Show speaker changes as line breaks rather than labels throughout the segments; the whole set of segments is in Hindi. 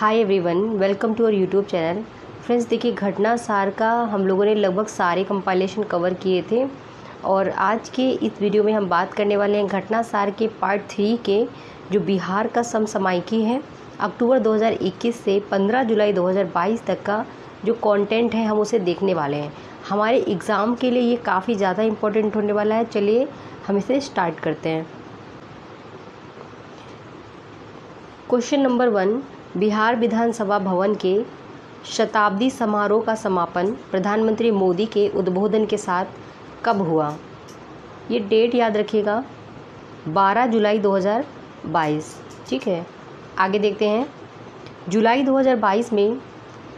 Hi everyone, welcome to our YouTube channel. Friends, देखिए घटना सार का हम लोगों ने लगभग सारे कंपाइलेशन कवर किए थे और आज के इस वीडियो में हम बात करने वाले हैं घटना सार के पार्ट 3 के जो बिहार का समसामयिकी है अक्टूबर 2021 से 15 जुलाई 2022 तक का जो कंटेंट है हम उसे देखने वाले हैं। हमारे एग्ज़ाम के लिए ये काफ़ी ज़्यादा इम्पोर्टेंट होने वाला है। चलिए हम इसे स्टार्ट करते हैं। क्वेश्चन नंबर 1, बिहार विधानसभा भवन के शताब्दी समारोह का समापन प्रधानमंत्री मोदी के उद्बोधन के साथ कब हुआ? ये डेट याद रखिएगा, 12 जुलाई 2022। ठीक है, आगे देखते हैं। जुलाई 2022 में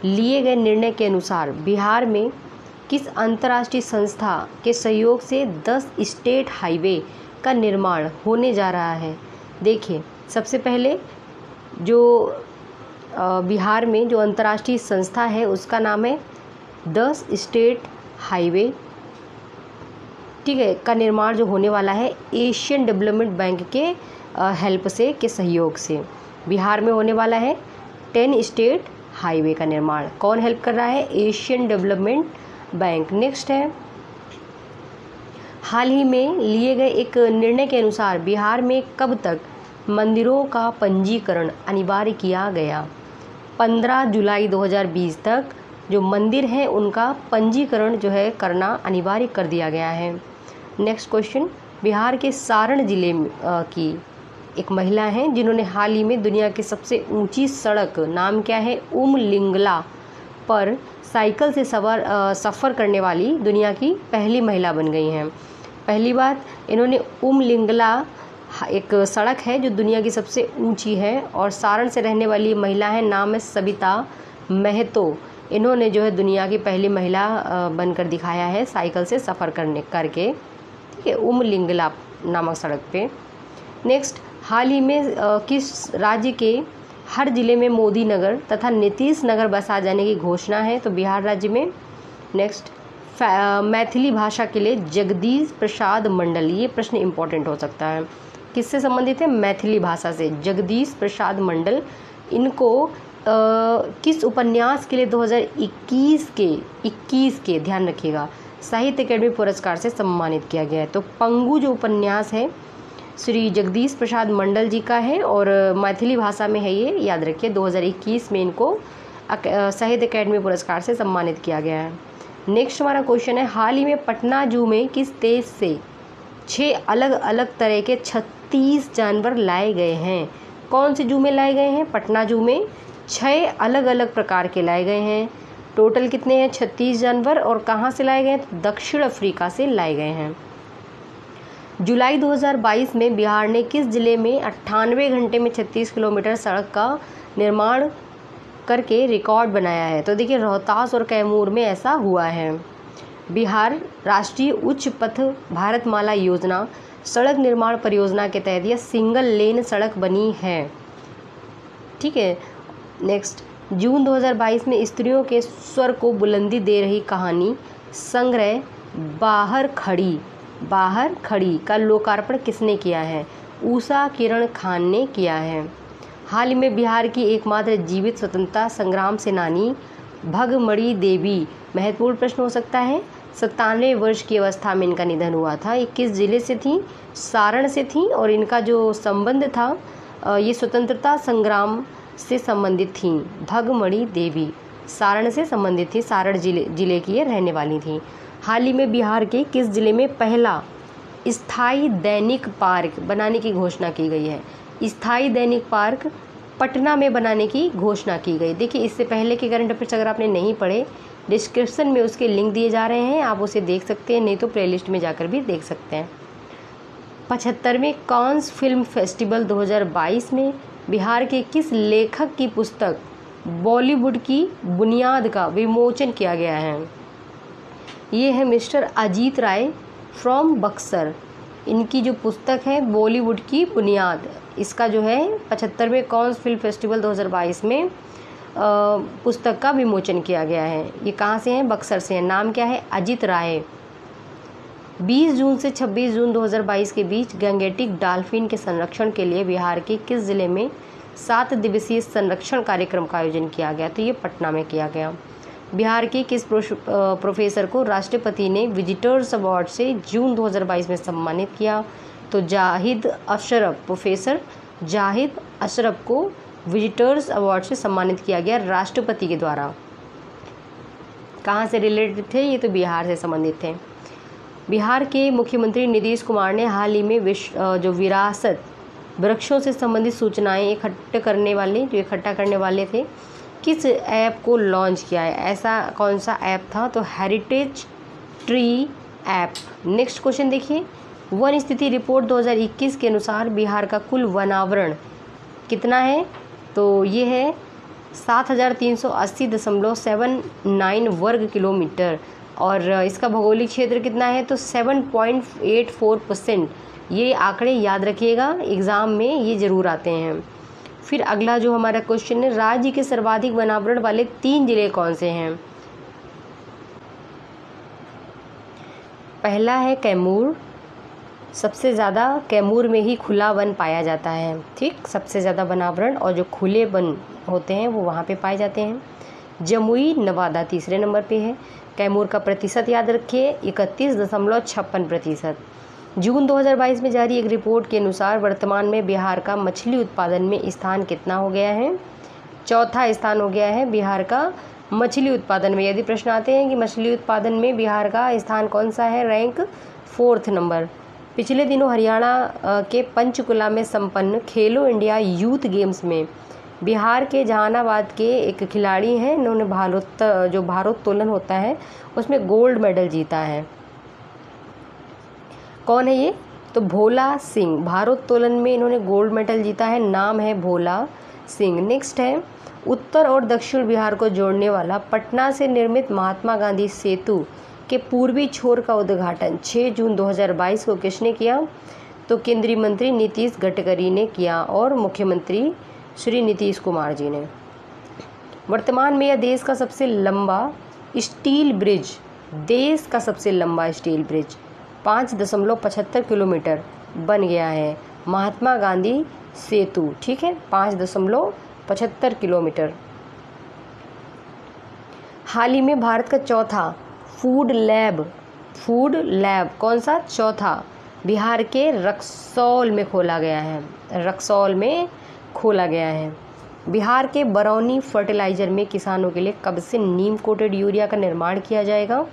लिए गए निर्णय के अनुसार बिहार में किस अंतर्राष्ट्रीय संस्था के सहयोग से 10 स्टेट हाईवे का निर्माण होने जा रहा है? देखिए, सबसे पहले जो बिहार में जो अंतर्राष्ट्रीय संस्था है उसका नाम है 10 स्टेट हाईवे, ठीक है, का निर्माण जो होने वाला है एशियन डेवलपमेंट बैंक के हेल्प से के सहयोग से बिहार में होने वाला है 10 स्टेट हाईवे का निर्माण। कौन हेल्प कर रहा है? Asian development bank. नेक्स्ट है, हाल ही में लिए गए एक निर्णय के अनुसार बिहार में कब तक मंदिरों का पंजीकरण अनिवार्य किया गया? 15 जुलाई 2020 तक जो मंदिर हैं उनका पंजीकरण जो है करना अनिवार्य कर दिया गया है। नेक्स्ट क्वेश्चन, बिहार के सारण जिले की एक महिला हैं जिन्होंने हाल ही में दुनिया की सबसे ऊंची सड़क, नाम क्या है, उमलिंगला, पर साइकिल से सफ़र करने वाली दुनिया की पहली महिला बन गई हैं। पहली बात, इन्होंने उमलिंगला एक सड़क है जो दुनिया की सबसे ऊंची है और सारण से रहने वाली महिला है, नाम है सबिता महतो। इन्होंने जो है दुनिया की पहली महिला बनकर दिखाया है साइकिल से सफ़र करके, ठीक है, उमलिंगला नामक सड़क पे। नेक्स्ट, हाल ही में किस राज्य के हर जिले में मोदी नगर तथा नीतीश नगर बसा जाने की घोषणा है? तो बिहार राज्य में। नेक्स्ट, मैथिली भाषा के लिए जगदीश प्रसाद मंडल, ये प्रश्न इम्पोर्टेंट हो सकता है। किससे संबंधित है? मैथिली भाषा से। जगदीश प्रसाद मंडल, इनको किस उपन्यास के लिए 2021 के ध्यान रखिएगा साहित्य अकेडमी पुरस्कार से सम्मानित किया गया है? तो पंगु जो उपन्यास है श्री जगदीश प्रसाद मंडल जी का है और मैथिली भाषा में है, ये याद रखिए। 2021 में इनको साहित्य अकेडमी पुरस्कार से सम्मानित किया गया है। नेक्स्ट हमारा क्वेश्चन है, हाल ही में पटना जू में किस देश से 6 अलग अलग तरह के 36 जानवर लाए गए हैं? कौन से जू में लाए गए हैं? पटना जू में 6 अलग अलग प्रकार के लाए गए हैं। टोटल कितने हैं? 36 जानवर। और कहाँ से लाए गए हैं? दक्षिण अफ्रीका से लाए गए हैं। जुलाई 2022 में बिहार ने किस जिले में 98 घंटे में 36 किलोमीटर सड़क का निर्माण करके रिकॉर्ड बनाया है? तो देखिए, रोहतास और कैमूर में ऐसा हुआ है। बिहार राष्ट्रीय उच्च पथ भारतमाला योजना सड़क निर्माण परियोजना के तहत यह सिंगल लेन सड़क बनी है, ठीक है। नेक्स्ट, जून 2022 में स्त्रियों के स्वर को बुलंदी दे रही कहानी संग्रह बाहर खड़ी का लोकार्पण किसने किया है? उषा किरण खान ने किया है। हाल ही में बिहार की एकमात्र जीवित स्वतंत्रता संग्राम सेनानी भगमड़ी देवी, महत्वपूर्ण प्रश्न हो सकता है, 97 वर्ष की अवस्था में इनका निधन हुआ था। ये किस जिले से थी? सारण से थी और इनका जो संबंध था ये स्वतंत्रता संग्राम से संबंधित थी। भगमड़ी देवी सारण से संबंधित थी, सारण जिले की ये रहने वाली थी। हाल ही में बिहार के किस जिले में पहला स्थायी दैनिक पार्क बनाने की घोषणा की गई है? स्थायी दैनिक पार्क पटना में बनाने की घोषणा की गई। देखिए, इससे पहले के करंट अफेयर्स अगर आपने नहीं पढ़े, डिस्क्रिप्शन में उसके लिंक दिए जा रहे हैं, आप उसे देख सकते हैं, नहीं तो प्लेलिस्ट में जाकर भी देख सकते हैं। 75वें कांस फिल्म फेस्टिवल 2022 में बिहार के किस लेखक की पुस्तक बॉलीवुड की बुनियाद का विमोचन किया गया है? ये है मिस्टर अजीत राय फ्रॉम बक्सर। इनकी जो पुस्तक है बॉलीवुड की बुनियाद, इसका जो है 75वें कांस फिल्म फेस्टिवल 2022 में पुस्तक का विमोचन किया गया है। ये कहाँ से हैं? बक्सर से हैं। नाम क्या है? अजित राय। 20 जून से 26 जून 2022 के बीच गैंगेटिक डॉल्फिन के संरक्षण के लिए बिहार के किस जिले में 7 दिवसीय संरक्षण कार्यक्रम का आयोजन किया गया? तो ये पटना में किया गया। बिहार के किस प्रोफेसर को राष्ट्रपति ने विजिटर्स अवार्ड से जून 2022 में सम्मानित किया? तो जाहिद अशरफ, प्रोफेसर जाहिद अशरफ को विजिटर्स अवार्ड से सम्मानित किया गया राष्ट्रपति के द्वारा। कहाँ से रिलेटेड थे? ये तो बिहार से संबंधित थे। बिहार के मुख्यमंत्री नीतीश कुमार ने हाल ही में जो विरासत वृक्षों से संबंधित सूचनाएं इकट्ठा करने वाले थे, किस ऐप को लॉन्च किया है? ऐसा कौन सा ऐप था? तो heritage tree app. Next question देखिए, वन स्थिति रिपोर्ट 2021 के अनुसार बिहार का कुल वनावरण कितना है? तो ये है 7380.79 वर्ग किलोमीटर और इसका भौगोलिक क्षेत्र कितना है? तो 7.84%। ये आंकड़े याद रखिएगा, एग्ज़ाम में ये ज़रूर आते हैं। फिर अगला जो हमारा क्वेश्चन है, राज्य के सर्वाधिक वनावरण वाले 3 जिले कौन से हैं? पहला है कैमूर। सबसे ज़्यादा कैमूर में ही खुला वन पाया जाता है, ठीक, सबसे ज़्यादा वनावरण और जो खुले वन होते हैं वो वहाँ पे पाए जाते हैं। जमुई नवादा तीसरे नंबर पे है। कैमूर का प्रतिशत याद रखिए 31.56%। जून 2022 में जारी एक रिपोर्ट के अनुसार वर्तमान में बिहार का मछली उत्पादन में स्थान कितना हो गया है? 4था स्थान हो गया है बिहार का मछली उत्पादन में। यदि प्रश्न आते हैं कि मछली उत्पादन में बिहार का स्थान कौन सा है, रैंक 4th नंबर। पिछले दिनों हरियाणा के पंचकुला में संपन्न खेलो इंडिया यूथ गेम्स में बिहार के जहानाबाद के एक खिलाड़ी हैं, इन्होंने भारोत्तोलन होता है उसमें गोल्ड मेडल जीता है। कौन है ये? तो भोला सिंह, भारोत्तोलन में इन्होंने गोल्ड मेडल जीता है, नाम है भोला सिंह। नेक्स्ट है, उत्तर और दक्षिण बिहार को जोड़ने वाला पटना से निर्मित महात्मा गांधी सेतु के पूर्वी छोर का उद्घाटन 6 जून 2022 को किसने किया? तो केंद्रीय मंत्री नीतीश गडकरी ने किया और मुख्यमंत्री श्री नीतीश कुमार जी ने। वर्तमान में यह देश का सबसे लंबा स्टील ब्रिज 5.75 किलोमीटर बन गया है, महात्मा गांधी सेतु, ठीक है, 5.75 किलोमीटर। हाल ही में भारत का चौथा फूड लैब कौन सा? चौथा बिहार के रक्सौल में खोला गया है। बिहार के बरौनी फर्टिलाइजर में किसानों के लिए कब से नीम कोटेड यूरिया का निर्माण किया जाएगा?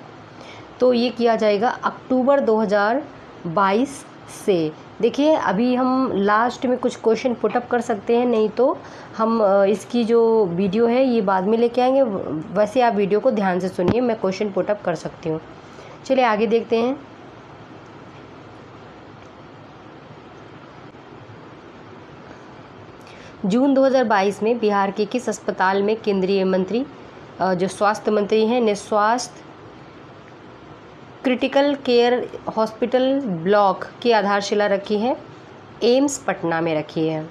तो ये किया जाएगा अक्टूबर 2022 से। देखिए अभी हम लास्ट में कुछ क्वेश्चन पुटअप कर सकते हैं, नहीं तो हम इसकी जो वीडियो है ये बाद में लेके आएंगे। वैसे आप वीडियो को ध्यान से सुनिए, मैं क्वेश्चन पुटअप कर सकती हूँ। चलिए आगे देखते हैं। जून 2022 में बिहार के किस अस्पताल में केंद्रीय मंत्री जो स्वास्थ्य मंत्री हैं ने स्वास्थ्य क्रिटिकल केयर हॉस्पिटल ब्लॉक की आधारशिला रखी है? एम्स पटना में रखी है।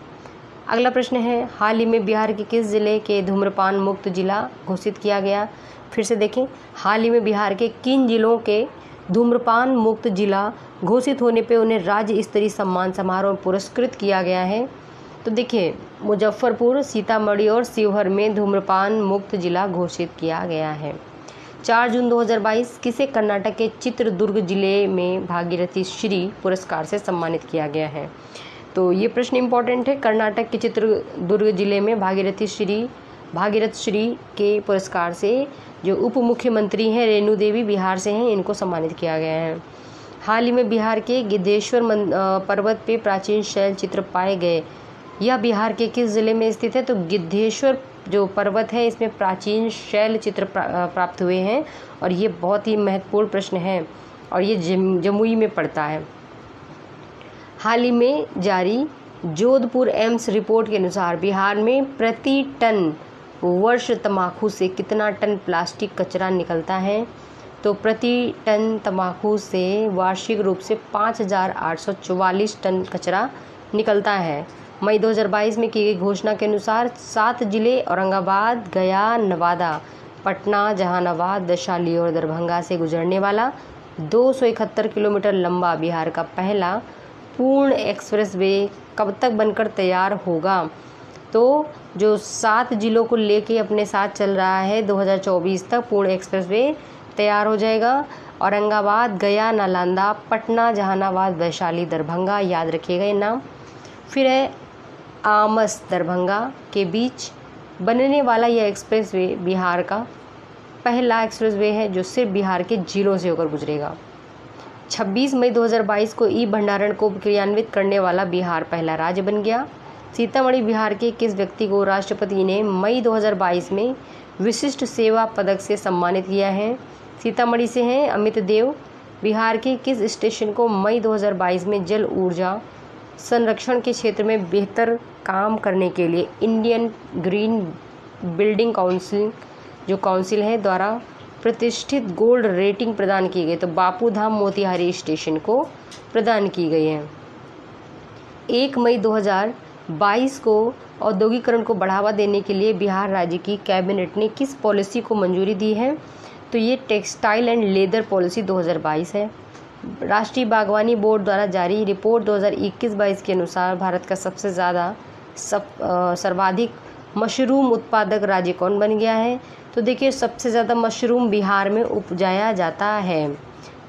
अगला प्रश्न है, हाल ही में बिहार के किस जिले के धूम्रपान मुक्त जिला घोषित किया गया? फिर से देखें, हाल ही में बिहार के किन जिलों के धूम्रपान मुक्त जिला घोषित होने पे उन्हें राज्य स्तरीय सम्मान समारोह पुरस्कृत किया गया है? तो देखिए मुजफ्फरपुर, सीतामढ़ी और शिवहर में धूम्रपान मुक्त जिला घोषित किया गया है। 4 जून 2022 किसे कर्नाटक के चित्रदुर्ग जिले में भागीरथी श्री पुरस्कार से सम्मानित किया गया है? तो ये प्रश्न इम्पॉर्टेंट है। कर्नाटक के चित्रदुर्ग जिले में भागीरथ श्री के पुरस्कार से जो उप मुख्यमंत्री हैं रेणु देवी बिहार से हैं, इनको सम्मानित किया गया है। हाल ही में बिहार के गिद्धेश्वर पर्वत पे प्राचीन शैल चित्र पाए गए, यह बिहार के किस जिले में स्थित है? तो गिद्धेश्वर जो पर्वत है इसमें प्राचीन शैल चित्र प्राप्त हुए हैं और ये बहुत ही महत्वपूर्ण प्रश्न है और ये जमुई में पड़ता है। हाल ही में जारी जोधपुर एम्स रिपोर्ट के अनुसार बिहार में प्रति टन वर्ष तंबाकू से कितना टन प्लास्टिक कचरा निकलता है? तो प्रति टन तंबाकू से वार्षिक रूप से 5,844 टन कचरा निकलता है। मई 2022 में की गई घोषणा के अनुसार 7 जिले औरंगाबाद, गया, नवादा, पटना, जहानाबाद, वैशाली और दरभंगा से गुजरने वाला 271 किलोमीटर लंबा बिहार का पहला पूर्ण एक्सप्रेस वे कब तक बनकर तैयार होगा? तो जो 7 जिलों को लेके अपने साथ चल रहा है 2024 तक पूर्ण एक्सप्रेसवे तैयार हो जाएगा। औरंगाबाद, गया, नालंदा, पटना, जहानाबाद, वैशाली, दरभंगा, याद रखिएगा ये नाम। फिर है आमस, दरभंगा के बीच बनने वाला यह एक्सप्रेसवे बिहार का पहला एक्सप्रेसवे है जो सिर्फ बिहार के जिलों से होकर गुजरेगा। 26 मई 2022 को ई भंडारण को क्रियान्वित करने वाला बिहार पहला राज्य बन गया। सीतामढ़ी बिहार के किस व्यक्ति को राष्ट्रपति ने मई 2022 में विशिष्ट सेवा पदक से सम्मानित किया है? सीतामढ़ी से हैं अमित देव। बिहार के किस स्टेशन को मई 2022 में जल ऊर्जा संरक्षण के क्षेत्र में बेहतर काम करने के लिए इंडियन ग्रीन बिल्डिंग काउंसिल जो काउंसिल है द्वारा प्रतिष्ठित गोल्ड रेटिंग प्रदान की गई? तो बापू धाम मोतिहारी स्टेशन को प्रदान की गई है। 1 मई 2022 को औद्योगिकरण को बढ़ावा देने के लिए बिहार राज्य की कैबिनेट ने किस पॉलिसी को मंजूरी दी है? तो ये टेक्सटाइल एंड लेदर पॉलिसी 2022 है। राष्ट्रीय बागवानी बोर्ड द्वारा जारी रिपोर्ट 2021-22 के अनुसार भारत का सबसे ज़्यादा सर्वाधिक मशरूम उत्पादक राज्य कौन बन गया है? तो देखिए सबसे ज़्यादा मशरूम बिहार में उपजाया जाता है।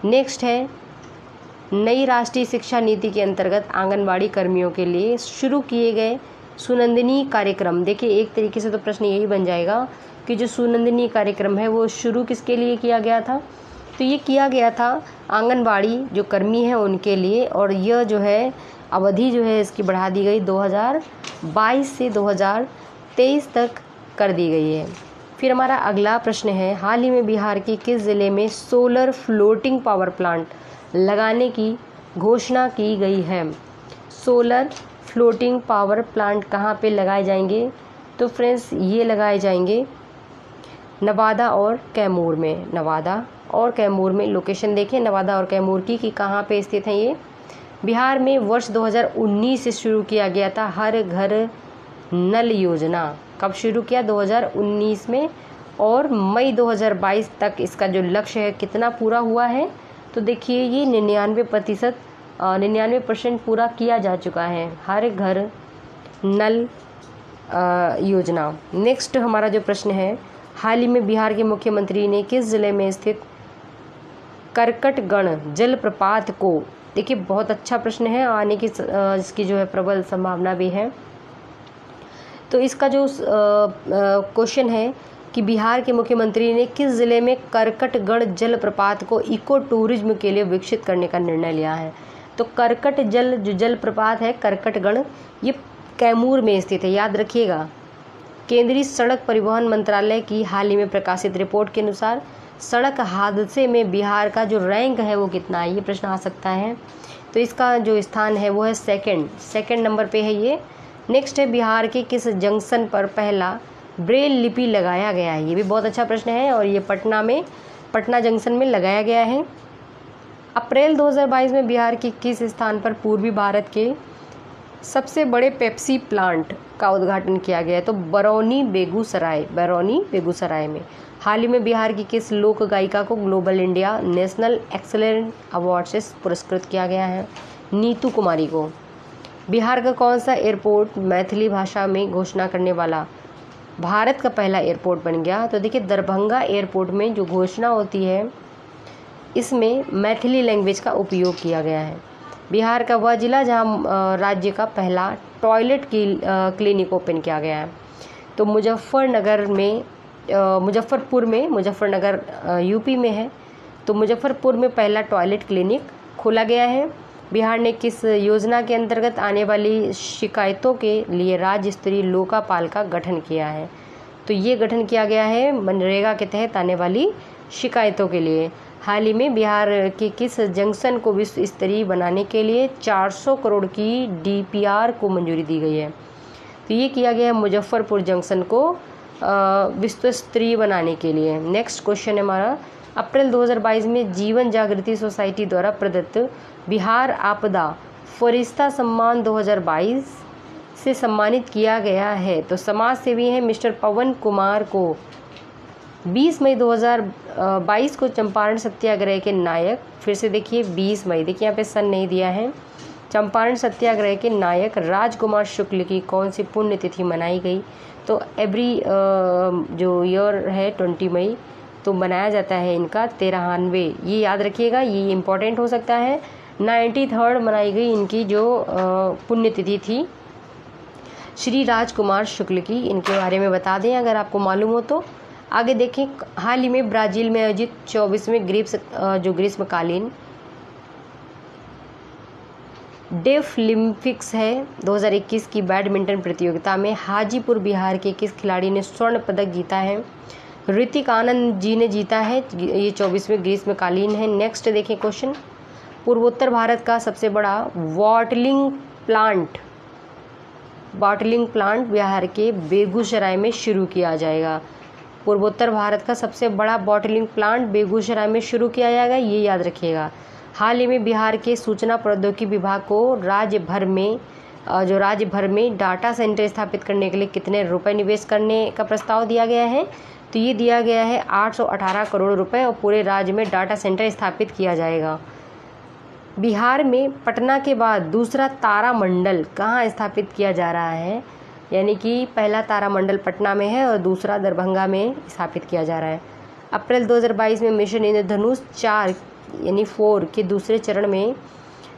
नेक्स्ट है नई राष्ट्रीय शिक्षा नीति के अंतर्गत आंगनबाड़ी कर्मियों के लिए शुरू किए गए सुनंदिनी कार्यक्रम। देखिए एक तरीके से तो प्रश्न यही बन जाएगा कि जो सुनंदिनी कार्यक्रम है वो शुरू किसके लिए किया गया था? तो ये किया गया था आंगनबाड़ी जो कर्मी हैं उनके लिए, और यह जो है अवधि जो है इसकी बढ़ा दी गई 2022 से 2023 तक कर दी गई है। फिर हमारा अगला प्रश्न है हाल ही में बिहार के किस ज़िले में सोलर फ्लोटिंग पावर प्लांट लगाने की घोषणा की गई है? सोलर फ्लोटिंग पावर प्लांट कहाँ पे लगाए जाएंगे? तो फ्रेंड्स ये लगाए जाएंगे नवादा और कैमूर में। नवादा और कैमूर में लोकेशन देखें नवादा और कैमूर की कि कहाँ पे स्थित हैं ये। बिहार में वर्ष 2019 से शुरू किया गया था हर घर नल योजना। कब शुरू किया? 2019 में, और मई 2022 तक इसका जो लक्ष्य है कितना पूरा हुआ है? तो देखिए ये 99% पूरा किया जा चुका है हर घर नल योजना। नेक्स्ट हमारा जो प्रश्न है हाल ही में बिहार के मुख्यमंत्री ने किस जिले में स्थित करकटगढ़ जलप्रपात को, देखिए बहुत अच्छा प्रश्न है, आने की इसकी जो है प्रबल संभावना भी है। तो इसका जो क्वेश्चन है कि बिहार के मुख्यमंत्री ने किस ज़िले में करकटगढ़ जलप्रपात को इको टूरिज्म के लिए विकसित करने का निर्णय लिया है? तो करकट जो जलप्रपात है करकटगढ़ ये कैमूर में स्थित है, याद रखिएगा। केंद्रीय सड़क परिवहन मंत्रालय की हाल ही में प्रकाशित रिपोर्ट के अनुसार सड़क हादसे में बिहार का जो रैंक है वो कितना है? ये प्रश्न आ सकता है। तो इसका जो स्थान है वो है सेकंड नंबर पे है ये। नेक्स्ट है बिहार के किस जंक्शन पर पहला ब्रेल लिपि लगाया गया है? ये भी बहुत अच्छा प्रश्न है और ये पटना जंक्शन में लगाया गया है। अप्रैल 2022 में बिहार के किस स्थान पर पूर्वी भारत के सबसे बड़े पेप्सी प्लांट का उद्घाटन किया गया है? तो बरौनी बेगूसराय में। हाल ही में बिहार की किस लोक गायिका को global India national excellent award से पुरस्कृत किया गया है? नीतू कुमारी को। बिहार का कौन सा एयरपोर्ट मैथिली भाषा में घोषणा करने वाला भारत का पहला एयरपोर्ट बन गया? तो देखिए दरभंगा एयरपोर्ट में जो घोषणा होती है इसमें मैथिली लैंग्वेज का उपयोग किया गया है। बिहार का वह जिला जहां राज्य का पहला टॉयलेट क्लिनिक ओपन किया गया है? तो मुजफ्फरनगर यूपी में है, तो मुजफ्फरपुर में पहला टॉयलेट क्लिनिक खोला गया है। बिहार ने किस योजना के अंतर्गत आने वाली शिकायतों के लिए राज्य स्तरीय लोकापाल का गठन किया है? तो ये गठन किया गया है मनरेगा के तहत आने वाली शिकायतों के लिए। हाल ही में बिहार के किस जंक्शन को विश्व स्तरीय बनाने के लिए 400 करोड़ की DPR को मंजूरी दी गई है? तो ये किया गया है मुजफ्फरपुर जंक्शन को विश्व स्तरीय बनाने के लिए। नेक्स्ट क्वेश्चन है हमारा अप्रैल 2022 में जीवन जागृति सोसाइटी द्वारा प्रदत्त बिहार आपदा फरिश्ता सम्मान 2022 से सम्मानित किया गया है। तो समाज सेवी हैं मिस्टर पवन कुमार को 20 मई 2022 को चंपारण सत्याग्रह के नायक, फिर से देखिए 20 मई, देखिए यहाँ पे सन नहीं दिया है, चंपारण सत्याग्रह के नायक राजकुमार शुक्ल की कौन सी पुण्यतिथि मनाई गई? तो एवरी जो ईयर है 20 मई तो मनाया जाता है इनका 93, ये याद रखिएगा, ये इम्पोर्टेंट हो सकता है। 93rd मनाई गई इनकी जो पुण्यतिथि थी श्री राजकुमार शुक्ल की, इनके बारे में बता दें अगर आपको मालूम हो तो। आगे देखें, हाल ही में ब्राज़ील में आयोजित 24वें ग्रीष्मकालीन डेफलिम्पिक्स है 2021 की बैडमिंटन प्रतियोगिता में हाजीपुर बिहार के किस खिलाड़ी ने स्वर्ण पदक जीता है? ऋतिक आनंद जी ने जीता है, ये 24वें ग्रीष्मकालीन है। नेक्स्ट देखें क्वेश्चन, पूर्वोत्तर भारत का सबसे बड़ा बॉटलिंग प्लांट बिहार के बेगूसराय में शुरू किया जाएगा। पूर्वोत्तर भारत का सबसे बड़ा बॉटलिंग प्लांट बेगूसराय में शुरू किया जाएगा, ये याद रखिएगा। हाल ही में बिहार के सूचना प्रौद्योगिकी विभाग को राज्य भर में डाटा सेंटर स्थापित करने के लिए कितने रुपए निवेश करने का प्रस्ताव दिया गया है? तो ये दिया गया है 818 करोड़ रुपए और पूरे राज्य में डाटा सेंटर स्थापित किया जाएगा। बिहार में पटना के बाद दूसरा तारामंडल कहाँ स्थापित किया जा रहा है? यानी कि पहला तारामंडल पटना में है और दूसरा दरभंगा में स्थापित किया जा रहा है। अप्रैल 2022 में मिशन इंद्रधनुष 4 यानी 4 के दूसरे चरण में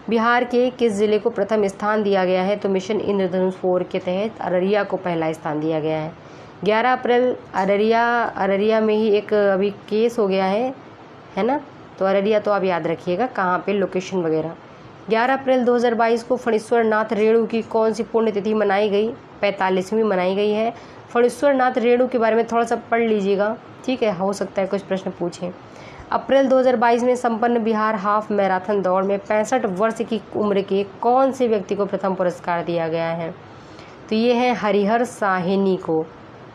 बिहार के किस जिले को प्रथम स्थान दिया गया है? तो मिशन इंद्रधनुष 4 के तहत अररिया को पहला स्थान दिया गया है। 11 अप्रैल अररिया में ही एक अभी केस हो गया है ना, तो अररिया तो आप याद रखिएगा कहाँ पे लोकेशन वगैरह। 11 अप्रैल 2022 को फणीश्वर नाथ रेणु की कौन सी पुण्यतिथि मनाई गई? 45वीं मनाई गई है। फणीश्वर नाथ रेणु के बारे में थोड़ा सा पढ़ लीजिएगा, ठीक है, हो सकता है कुछ प्रश्न पूछें। अप्रैल 2022 में संपन्न बिहार हाफ मैराथन दौड़ में 65 वर्ष की उम्र के कौन से व्यक्ति को प्रथम पुरस्कार दिया गया है? तो ये है हरिहर साहिनी को।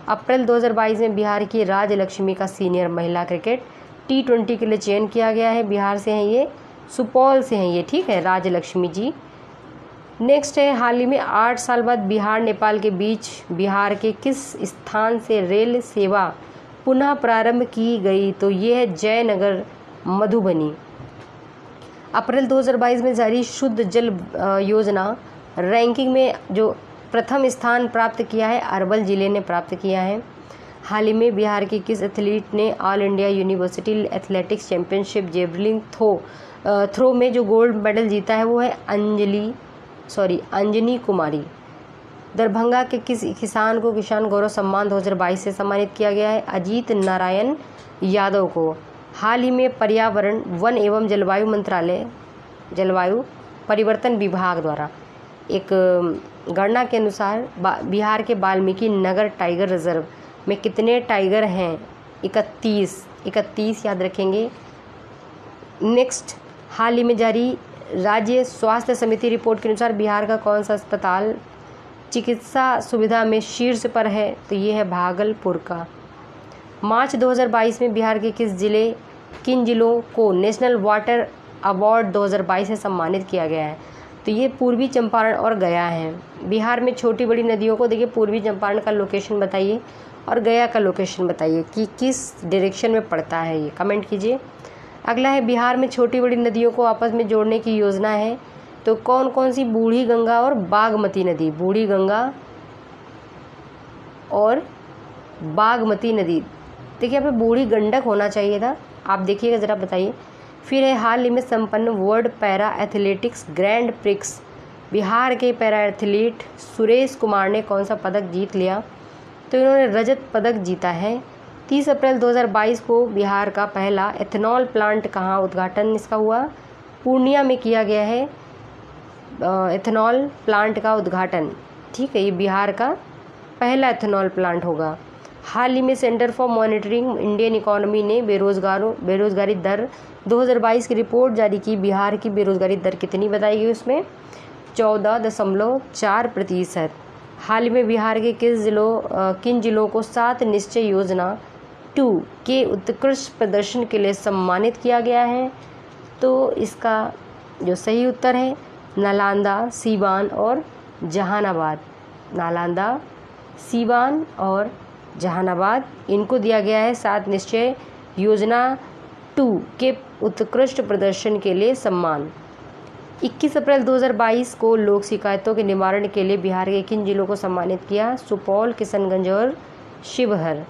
अप्रैल 2022 में बिहार की राजलक्ष्मी का सीनियर महिला क्रिकेट T20 के लिए चयन किया गया है। बिहार से हैं ये, सुपौल से हैं ये, ठीक है, राजलक्ष्मी जी। नेक्स्ट है, हाल ही में 8 साल बाद बिहार नेपाल के बीच बिहार के किस स्थान से रेल सेवा पुनः प्रारंभ की गई? तो ये है जयनगर मधुबनी। अप्रैल 2022 में जारी शुद्ध जल योजना रैंकिंग में जो प्रथम स्थान प्राप्त किया है अरवल जिले ने प्राप्त किया है। हाल ही में बिहार के किस एथलीट ने all India university athletics championship javelin throw में जो गोल्ड मेडल जीता है? वो है अंजनी कुमारी। दरभंगा के किस किसान को किसान गौरव सम्मान 2022 से सम्मानित किया गया है? अजीत नारायण यादव को। हाल ही में पर्यावरण वन एवं जलवायु मंत्रालय जलवायु परिवर्तन विभाग द्वारा एक गणना के अनुसार बिहार के वाल्मीकि नगर टाइगर रिजर्व में कितने टाइगर हैं? 31 याद रखेंगे। नेक्स्ट, हाल ही में जारी राज्य स्वास्थ्य समिति रिपोर्ट के अनुसार बिहार का कौन सा अस्पताल चिकित्सा सुविधा में शीर्ष पर है? तो ये है भागलपुर का। मार्च 2022 में बिहार के किन जिलों को नेशनल वाटर अवार्ड 2022 से सम्मानित किया गया है? तो ये पूर्वी चंपारण और गया है। बिहार में छोटी बड़ी नदियों को देखिए, पूर्वी चंपारण का लोकेशन बताइए और गया का लोकेशन बताइए कि किस डायरेक्शन में पड़ता है, ये कमेंट कीजिए। अगला है, बिहार में छोटी बड़ी नदियों को आपस में जोड़ने की योजना है, तो कौन कौन सी? बूढ़ी गंगा और बागमती नदी। बूढ़ी गंगा और बागमती नदी। देखिए यहाँ पे बूढ़ी गंडक होना चाहिए था, आप देखिएगा ज़रा बताइए। फिर है, हाल ही में संपन्न world para athletics grand prix Bihar के पैरा एथलीट सुरेश कुमार ने कौन सा पदक जीत लिया? तो इन्होंने रजत पदक जीता है। 30 अप्रैल 2022 को बिहार का पहला एथेनॉल प्लांट कहाँ उद्घाटन इसका हुआ? पूर्णिया में किया गया है एथेनॉल प्लांट का उद्घाटन, ठीक है, ये बिहार का पहला एथेनॉल प्लांट होगा। हाल ही में centre for monitoring Indian economy ने बेरोजगारी दर 2022 की रिपोर्ट जारी की। बिहार की बेरोजगारी दर कितनी बताई गई उसमें? 14.4%। हाल ही में बिहार के किन जिलों को 7 निश्चय योजना 2 के उत्कृष्ट प्रदर्शन के लिए सम्मानित किया गया है? तो इसका जो सही उत्तर है नालंदा, सीवान और जहानाबाद। नालंदा, सीवान और जहानाबाद, इनको दिया गया है 7 निश्चय योजना 2 के उत्कृष्ट प्रदर्शन के लिए सम्मान। 21 अप्रैल 2022 को लोक शिकायतों के निवारण के लिए बिहार के किन जिलों को सम्मानित किया? सुपौल, किशनगंज और शिवहर।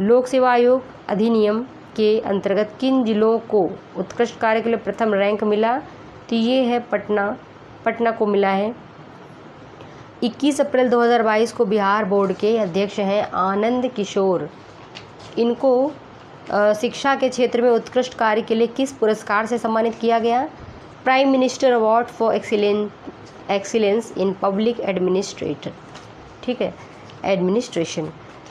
लोक सेवा आयोग अधिनियम के अंतर्गत किन जिलों को उत्कृष्ट कार्य के लिए प्रथम रैंक मिला? तो ये है पटना को मिला है। 21 अप्रैल 2022 को बिहार बोर्ड के अध्यक्ष हैं आनंद किशोर। इनको शिक्षा के क्षेत्र में उत्कृष्ट कार्य के लिए किस पुरस्कार से सम्मानित किया गया? Prime minister award for excellence in public administrator, ठीक है, एडमिनिस्ट्रेशन।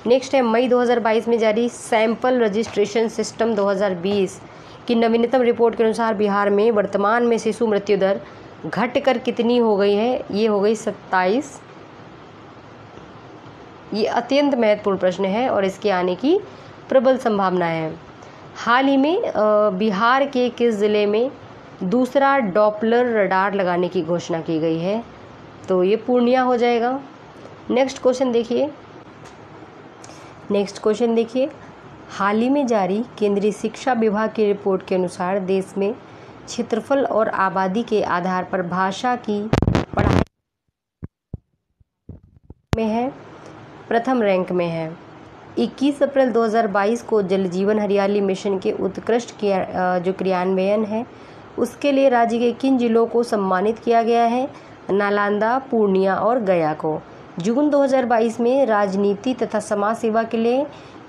नेक्स्ट है मई 2022 में जारी सैंपल रजिस्ट्रेशन सिस्टम 2020 की नवीनतम रिपोर्ट के अनुसार बिहार में वर्तमान में शिशु मृत्यु दर घटकर कितनी हो गई है? ये हो गई 27। ये अत्यंत महत्वपूर्ण प्रश्न है और इसके आने की प्रबल संभावना है। हाल ही में बिहार के किस जिले में दूसरा डॉपलर रडार लगाने की घोषणा की गई है? तो ये पूर्णिया हो जाएगा। नेक्स्ट क्वेश्चन देखिए, हाल ही में जारी केंद्रीय शिक्षा विभाग की रिपोर्ट के अनुसार देश में क्षेत्रफल और आबादी के आधार पर भाषा की पढ़ाई में है, प्रथम रैंक में है। 21 अप्रैल 2022 को जल जीवन हरियाली मिशन के उत्कृष्ट जो क्रियान्वयन है उसके लिए राज्य के किन जिलों को सम्मानित किया गया है? नालंदा, पूर्णिया और गया को। जून 2022 में राजनीति तथा समाज सेवा के लिए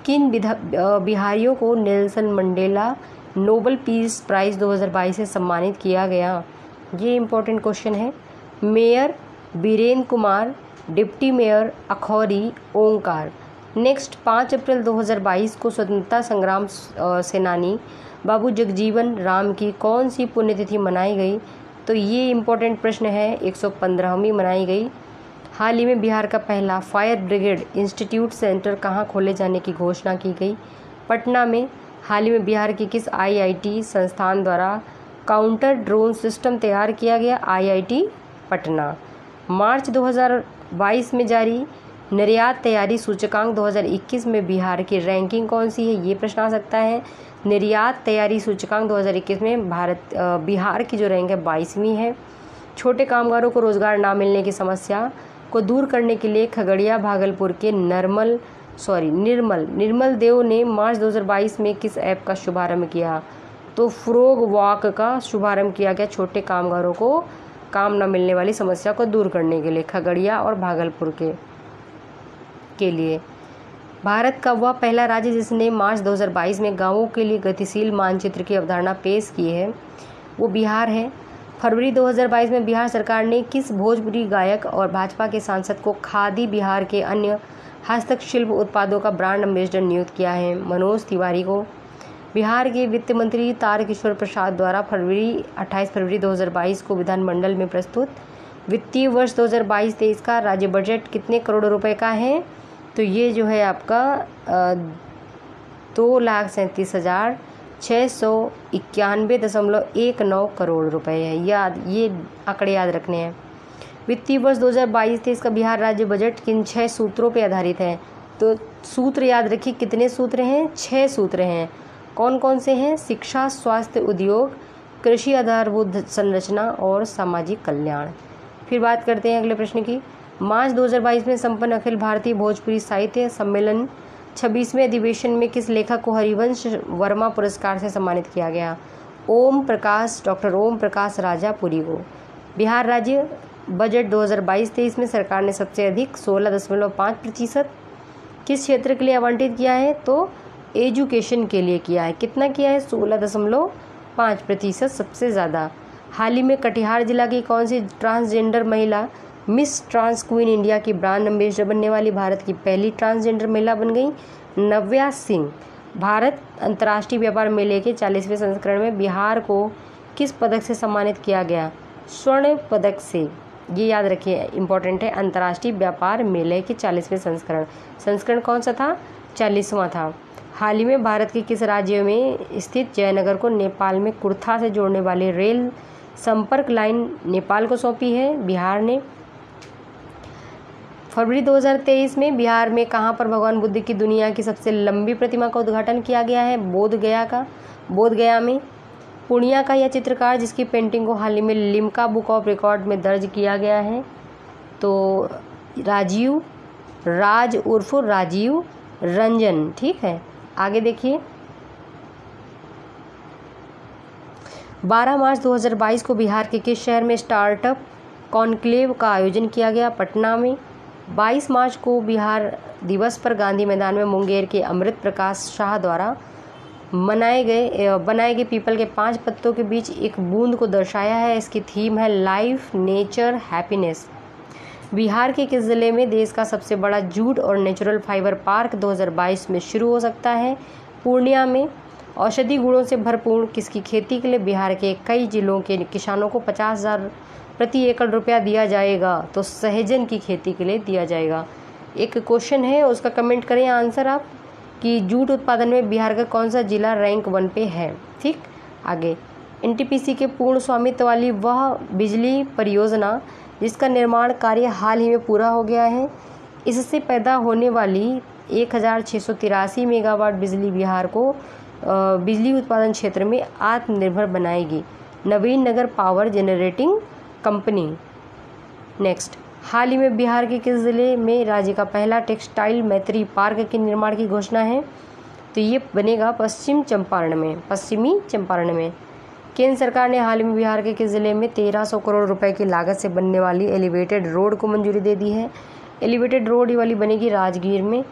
किन बिहारियों को Nelson Mandela Nobel peace prize 2022 से सम्मानित किया गया? ये इम्पोर्टेंट क्वेश्चन है। Mayor Biren Kumar, deputy mayor Akhauri Onkar. Next 5 अप्रैल 2022 को स्वतंत्रता संग्राम सेनानी बाबू जगजीवन राम की कौन सी पुण्यतिथि मनाई गई? तो ये इम्पोर्टेंट प्रश्न है, 115वीं मनाई गई। हाल ही में बिहार का पहला फायर ब्रिगेड इंस्टीट्यूट सेंटर कहाँ खोले जाने की घोषणा की गई? पटना में। हाल ही में बिहार की किस आईआईटी संस्थान द्वारा काउंटर ड्रोन सिस्टम तैयार किया गया? आईआईटी पटना। मार्च 2022 में जारी निर्यात तैयारी सूचकांक 2021 में बिहार की रैंकिंग कौन सी है? ये प्रश्न आ सकता है। निर्यात तैयारी सूचकांक 2021 में बिहार की जो रैंक है 22वीं है। छोटे कामगारों को रोजगार ना मिलने की समस्या को दूर करने के लिए खगड़िया भागलपुर के निर्मल देव ने मार्च 2022 में किस ऐप का शुभारंभ किया? तो फ्रोग वॉक का शुभारंभ किया गया छोटे कामगारों को काम न मिलने वाली समस्या को दूर करने के लिए खगड़िया और भागलपुर के लिए। भारत का वह पहला राज्य जिसने मार्च 2022 में गांवों के लिए गतिशील मानचित्र की अवधारणा पेश की है वो बिहार है। फरवरी 2022 में बिहार सरकार ने किस भोजपुरी गायक और भाजपा के सांसद को खादी बिहार के अन्य हस्तशिल्प उत्पादों का ब्रांड एम्बेसडर नियुक्त किया है? मनोज तिवारी को। बिहार के वित्त मंत्री तारकिशोर प्रसाद द्वारा 28 फरवरी 2022 को विधानमंडल में प्रस्तुत वित्तीय वर्ष 2022-23 का राज्य बजट कितने करोड़ रुपए का है? तो ये जो है आपका 2,37,691.19 करोड़ रुपए है। ये आंकड़े याद रखने हैं। वित्तीय वर्ष 2022-23 का बिहार राज्य बजट किन 6 सूत्रों पर आधारित है? तो सूत्र याद रखिए, कितने सूत्र हैं? 6 सूत्र हैं। कौन कौन से हैं? शिक्षा, स्वास्थ्य, उद्योग, कृषि आधारभूत संरचना और सामाजिक कल्याण। फिर बात करते हैं अगले प्रश्न की। मार्च 2022 में संपन्न अखिल भारतीय भोजपुरी साहित्य सम्मेलन 26वें अधिवेशन में किस लेखक को हरिवंश वर्मा पुरस्कार से सम्मानित किया गया? डॉक्टर ओम प्रकाश राजापुरी को। बिहार राज्य बजट 2022-23 में सरकार ने सबसे अधिक 16.5% किस क्षेत्र के लिए आवंटित किया है? तो एजुकेशन के लिए किया है। कितना किया है? 16.5%, सबसे ज़्यादा। हाल ही में कटिहार जिला की कौन सी ट्रांसजेंडर महिला मिस ट्रांस क्वीन इंडिया की ब्रांड एम्बेसडर बनने वाली भारत की पहली ट्रांसजेंडर महिला बन गई? नव्या सिंह। भारत अंतर्राष्ट्रीय व्यापार मेले के 40वें संस्करण में बिहार को किस पदक से सम्मानित किया गया? स्वर्ण पदक से। ये याद रखिए, इंपॉर्टेंट है। अंतर्राष्ट्रीय व्यापार मेले के 40वें संस्करण कौन सा था? 40वां था। हाल ही में भारत के किस राज्य में स्थित जयनगर को नेपाल में कुर्था से जोड़ने वाली रेल संपर्क लाइन नेपाल को सौंपी है? बिहार ने। फरवरी 2023 में बिहार में कहां पर भगवान बुद्ध की दुनिया की सबसे लंबी प्रतिमा का उद्घाटन किया गया है? बोधगया में। पूर्णिया का यह चित्रकार जिसकी पेंटिंग को हाल ही में लिम्का बुक ऑफ रिकॉर्ड में दर्ज किया गया है, तो राज उर्फ राजीव रंजन। ठीक है, आगे देखिए। 12 मार्च 2022 को बिहार के किस शहर में स्टार्टअप कॉन्क्लेव का आयोजन किया गया? पटना में। 22 मार्च को बिहार दिवस पर गांधी मैदान में मुंगेर के अमृत प्रकाश शाह द्वारा बनाए गए पीपल के 5 पत्तों के बीच एक बूंद को दर्शाया है। इसकी थीम है लाइफ, नेचर, हैप्पीनेस। बिहार के किस जिले में देश का सबसे बड़ा जूट और नेचुरल फाइबर पार्क 2022 में शुरू हो सकता है? पूर्णिया में। औषधि गुणों से भरपूर किसकी खेती के लिए बिहार के कई जिलों के किसानों को 50,000 प्रति एकड़ रुपया दिया जाएगा? तो सहजन की खेती के लिए दिया जाएगा। एक क्वेश्चन है, उसका कमेंट करें आंसर आप कि जूट उत्पादन में बिहार का कौन सा जिला रैंक 1 पे है। ठीक, आगे। एनटीपीसी के पूर्ण स्वामित्व वाली वह बिजली परियोजना जिसका निर्माण कार्य हाल ही में पूरा हो गया है, इससे पैदा होने वाली 1683 मेगावाट बिजली बिहार को बिजली उत्पादन क्षेत्र में आत्मनिर्भर बनाएगी। नवीन नगर पावर जनरेटिंग कंपनी। नेक्स्ट, हाल ही में बिहार के किस जिले में राज्य का पहला टेक्सटाइल मैत्री पार्क के निर्माण की घोषणा है? तो ये बनेगा पश्चिमी चंपारण में। केंद्र सरकार ने हाल ही में बिहार के किस जिले में 1300 करोड़ रुपए की लागत से बनने वाली एलिवेटेड रोड को मंजूरी दे दी है? एलिवेटेड रोड ये वाली बनेगी राजगीर में।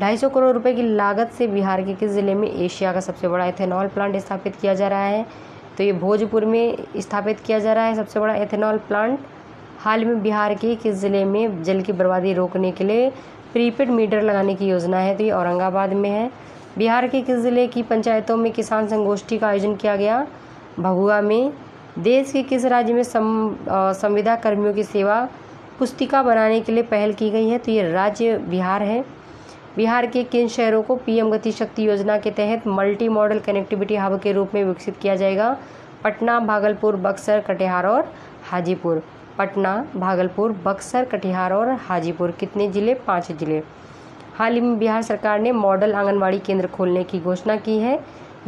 250 करोड़ रुपए की लागत से बिहार के किस जिले में एशिया का सबसे बड़ा एथेनॉल प्लांट स्थापित किया जा रहा है? तो ये भोजपुर में स्थापित किया जा रहा है सबसे बड़ा एथेनॉल प्लांट। हाल में बिहार के किस जिले में जल की बर्बादी रोकने के लिए प्रीपेड मीटर लगाने की योजना है? तो ये औरंगाबाद में है। बिहार के किस जिले की पंचायतों में किसान संगोष्ठी का आयोजन किया गया? भभुआ में। देश के किस राज्य में संविदा कर्मियों की सेवा पुस्तिका बनाने के लिए पहल की गई है? तो ये राज्य बिहार है। बिहार के किन शहरों को पीएम गति शक्ति योजना के तहत मल्टी मॉडल कनेक्टिविटी हब के रूप में विकसित किया जाएगा? पटना, भागलपुर, बक्सर, कटिहार और हाजीपुर। पटना, भागलपुर, बक्सर, कटिहार और हाजीपुर। कितने जिले? 5 जिले। हाल ही में बिहार सरकार ने मॉडल आंगनवाड़ी केंद्र खोलने की घोषणा की है।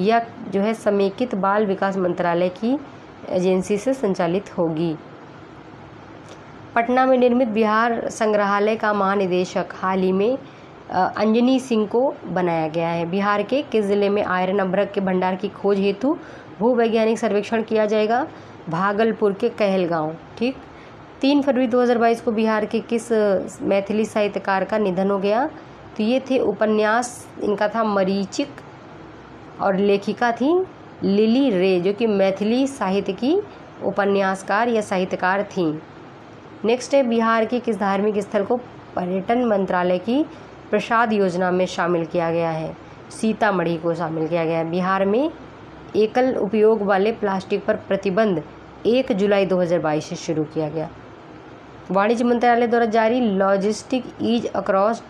यह जो है समेकित बाल विकास मंत्रालय की एजेंसी से संचालित होगी। पटना में निर्मित बिहार संग्रहालय का महानिदेशक हाल ही में अंजनी सिंह को बनाया गया है। बिहार के किस जिले में आयरन अभ्रक के भंडार की खोज हेतु भूवैज्ञानिक सर्वेक्षण किया जाएगा? भागलपुर के कहलगांव। ठीक, 3 फरवरी 2022 को बिहार के किस मैथिली साहित्यकार का निधन हो गया? तो ये थे उपन्यास, इनका था मरीचिक, और लेखिका थी लिली रे, जो कि मैथिली साहित्य की उपन्यासकार या साहित्यकार थीं। नेक्स्ट है, बिहार के किस धार्मिक स्थल को पर्यटन मंत्रालय की प्रसाद योजना में शामिल किया गया है? सीतामढ़ी को शामिल किया गया है। बिहार में एकल उपयोग वाले प्लास्टिक पर प्रतिबंध 1 जुलाई 2022 से शुरू किया गया। वाणिज्य मंत्रालय द्वारा जारी logistic ease across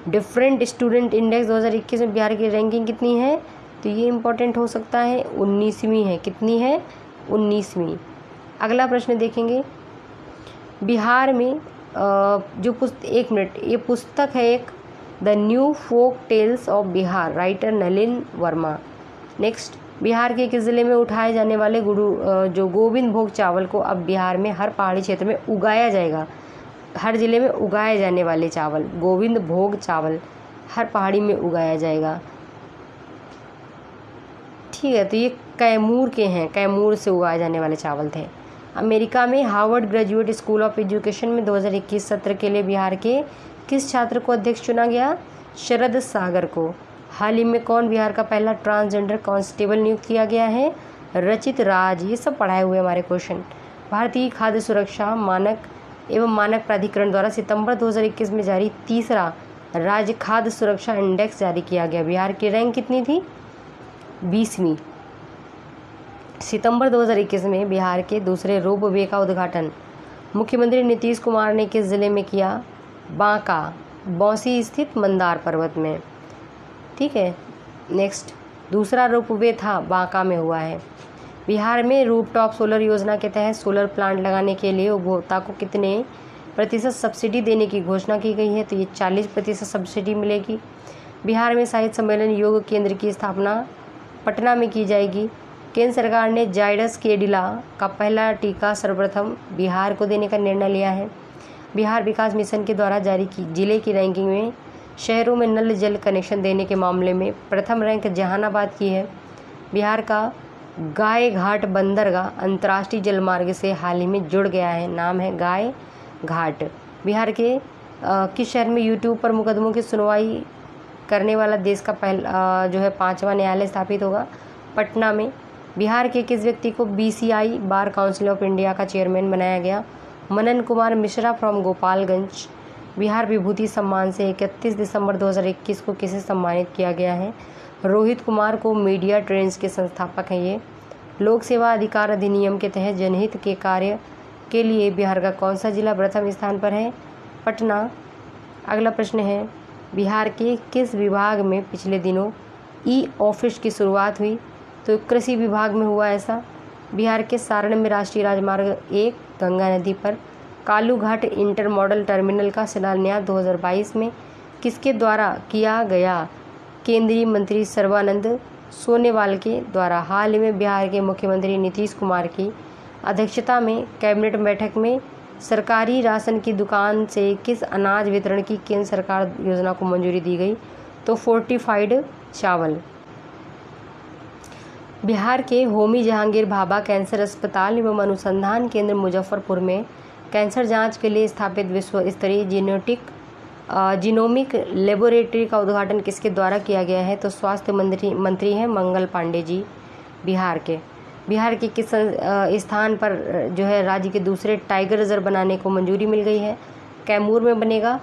different student index 2021 में बिहार की रैंकिंग कितनी है? तो ये इम्पोर्टेंट हो सकता है, 19वीं है। कितनी है? 19वीं। अगला प्रश्न देखेंगे। बिहार में ये पुस्तक है एक, the new folk tales of Bihar, writer Nalin Verma. Next, Bihar के किस जिले में उठाए जाने वाले जो गोविंद भोग चावल को अब बिहार में हर पहाड़ी क्षेत्र में उगाया जाएगा? हर जिले में उगाए जाने वाले चावल, गोविंद भोग चावल, हर पहाड़ी में उगाया जाएगा। ठीक है, तो ये कैमूर के हैं, कैमूर से उगाए जाने वाले चावल थे। अमेरिका में Harvard graduate school of education में 2021 सत्र के लिए बिहार के किस छात्र को अध्यक्ष चुना गया? शरद सागर को। हाल ही में कौन बिहार का पहला ट्रांसजेंडर कांस्टेबल नियुक्त किया गया है? रचित राज। ये सब पढ़ाए हुए हमारे क्वेश्चन। भारतीय खाद्य सुरक्षा मानक एवं मानक प्राधिकरण द्वारा सितंबर 2021 में जारी तीसरा राज्य खाद्य सुरक्षा इंडेक्स जारी किया गया। बिहार की रैंक कितनी थी? 20वीं। सितंबर 2021 में बिहार के दूसरे रोपवे का उद्घाटन मुख्यमंत्री नीतीश कुमार ने किस जिले में किया? बांका, बौंसी स्थित मंदार पर्वत में। ठीक है, नेक्स्ट, दूसरा रोपवे था बांका में हुआ है। बिहार में रूफटॉप सोलर योजना के तहत सोलर प्लांट लगाने के लिए उपभोक्ता को कितने प्रतिशत सब्सिडी देने की घोषणा की गई है? तो ये 40% सब्सिडी मिलेगी। बिहार में साहित्य सम्मेलन योग केंद्र की स्थापना पटना में की जाएगी। केंद्र सरकार ने जाइडस कैडिला का पहला टीका सर्वप्रथम बिहार को देने का निर्णय लिया है। बिहार विकास मिशन के द्वारा जारी की जिले की रैंकिंग में शहरों में नल जल कनेक्शन देने के मामले में प्रथम रैंक जहानाबाद की है। बिहार का गाय घाट बंदरगाह अंतर्राष्ट्रीय जलमार्ग से हाल ही में जुड़ गया है। नाम है गाय घाट। बिहार के किस शहर में यूट्यूब पर मुकदमों की सुनवाई करने वाला देश का पहला जो है 5वां न्यायालय स्थापित होगा? पटना में। बिहार के किस व्यक्ति को BCI bar council of India का चेयरमैन बनाया गया? मनन कुमार मिश्रा फ्रॉम गोपालगंज। बिहार विभूति सम्मान से 31 दिसंबर 2021 को किसे सम्मानित किया गया है? रोहित कुमार को। मीडिया ट्रेंड्स के संस्थापक हैं ये। लोक सेवा अधिकार अधिनियम के तहत जनहित के कार्य के लिए बिहार का कौन सा जिला प्रथम स्थान पर है? पटना। अगला प्रश्न है, बिहार के किस विभाग में पिछले दिनों ई-ऑफिस की शुरुआत हुई? तो कृषि विभाग में हुआ ऐसा। बिहार के सारण में राष्ट्रीय राजमार्ग 1 गंगा नदी पर कालू घाट इंटर मॉडल टर्मिनल का शिलान्यास 2022 में किसके द्वारा किया गया? केंद्रीय मंत्री सर्बानंद सोनोवाल के द्वारा। हाल ही में बिहार के मुख्यमंत्री नीतीश कुमार की अध्यक्षता में कैबिनेट बैठक में सरकारी राशन की दुकान से किस अनाज वितरण की केंद्र सरकार योजना को मंजूरी दी गई? तो फोर्टिफाइड चावल। बिहार के होमी जहांगीर भाभा कैंसर अस्पताल एवं अनुसंधान केंद्र मुजफ्फरपुर में कैंसर जांच के लिए स्थापित विश्व स्तरीय जीनोमिक लेबोरेटरी का उद्घाटन किसके द्वारा किया गया है? तो स्वास्थ्य मंत्री हैं मंगल पांडे जी। बिहार के किस स्थान पर जो है राज्य के दूसरे टाइगर रिजर्व बनाने को मंजूरी मिल गई है? कैमूर में बनेगा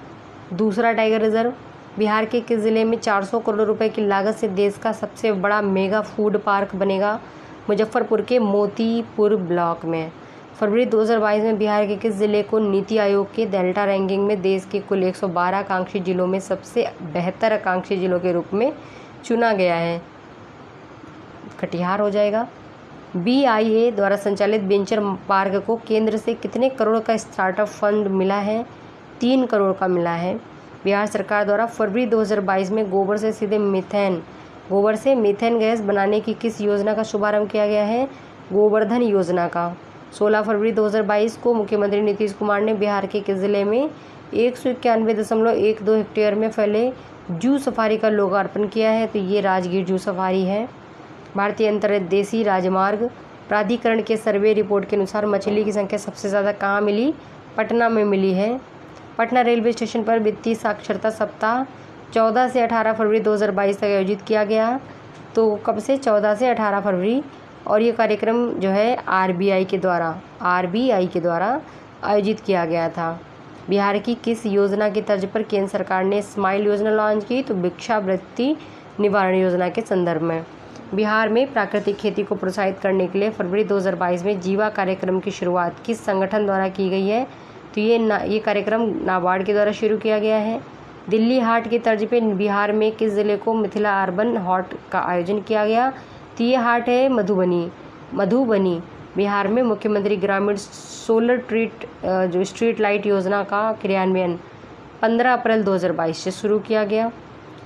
दूसरा टाइगर रिजर्व। बिहार के किस जिले में 400 करोड़ रुपए की लागत से देश का सबसे बड़ा मेगा फूड पार्क बनेगा? मुजफ्फरपुर के मोतीपुर ब्लॉक में। फरवरी 2022 में बिहार के किस जिले को नीति आयोग के डेल्टा रैंकिंग में देश के कुल 112 आकांक्षी जिलों में सबसे बेहतर आकांक्षी जिलों के रूप में चुना गया है? कटिहार हो जाएगा। BIA द्वारा संचालित वेंचर पार्क को केंद्र से कितने करोड़ का स्टार्टअप फंड मिला है? 3 करोड़ का मिला है। बिहार सरकार द्वारा फरवरी 2022 में गोबर से मीथेन गैस बनाने की किस योजना का शुभारंभ किया गया है? गोवर्धन योजना का। 16 फरवरी 2022 को मुख्यमंत्री नीतीश कुमार ने बिहार के किस जिले में 191.12 हेक्टेयर में फैले जू सफारी का लोकार्पण किया है? तो ये राजगीर जू सफारी है। भारतीय अंतर्देशीय राजमार्ग प्राधिकरण के सर्वे रिपोर्ट के अनुसार मछली की संख्या सबसे ज़्यादा कहाँ मिली? पटना में मिली है। पटना रेलवे स्टेशन पर वित्तीय साक्षरता सप्ताह 14 से 18 फरवरी 2022 तक आयोजित किया गया। तो कब से? 14 से 18 फरवरी। और ये कार्यक्रम जो है RBI के द्वारा आयोजित किया गया था। बिहार की किस योजना की तर्ज पर केंद्र सरकार ने स्माइल योजना लॉन्च की? तो भिक्षावृत्ति निवारण योजना के संदर्भ में। बिहार में प्राकृतिक खेती को प्रोत्साहित करने के लिए फरवरी 2022 में जीवा कार्यक्रम की शुरुआत किस संगठन द्वारा की गई है? तो ये कार्यक्रम नाबार्ड के द्वारा शुरू किया गया है। दिल्ली हाट की तर्ज पे बिहार में किस जिले को मिथिला अर्बन हाट का आयोजन किया गया? तो ये हाट है मधुबनी। बिहार में मुख्यमंत्री ग्रामीण सोलर स्ट्रीट लाइट योजना का क्रियान्वयन 15 अप्रैल 2022 से शुरू किया गया।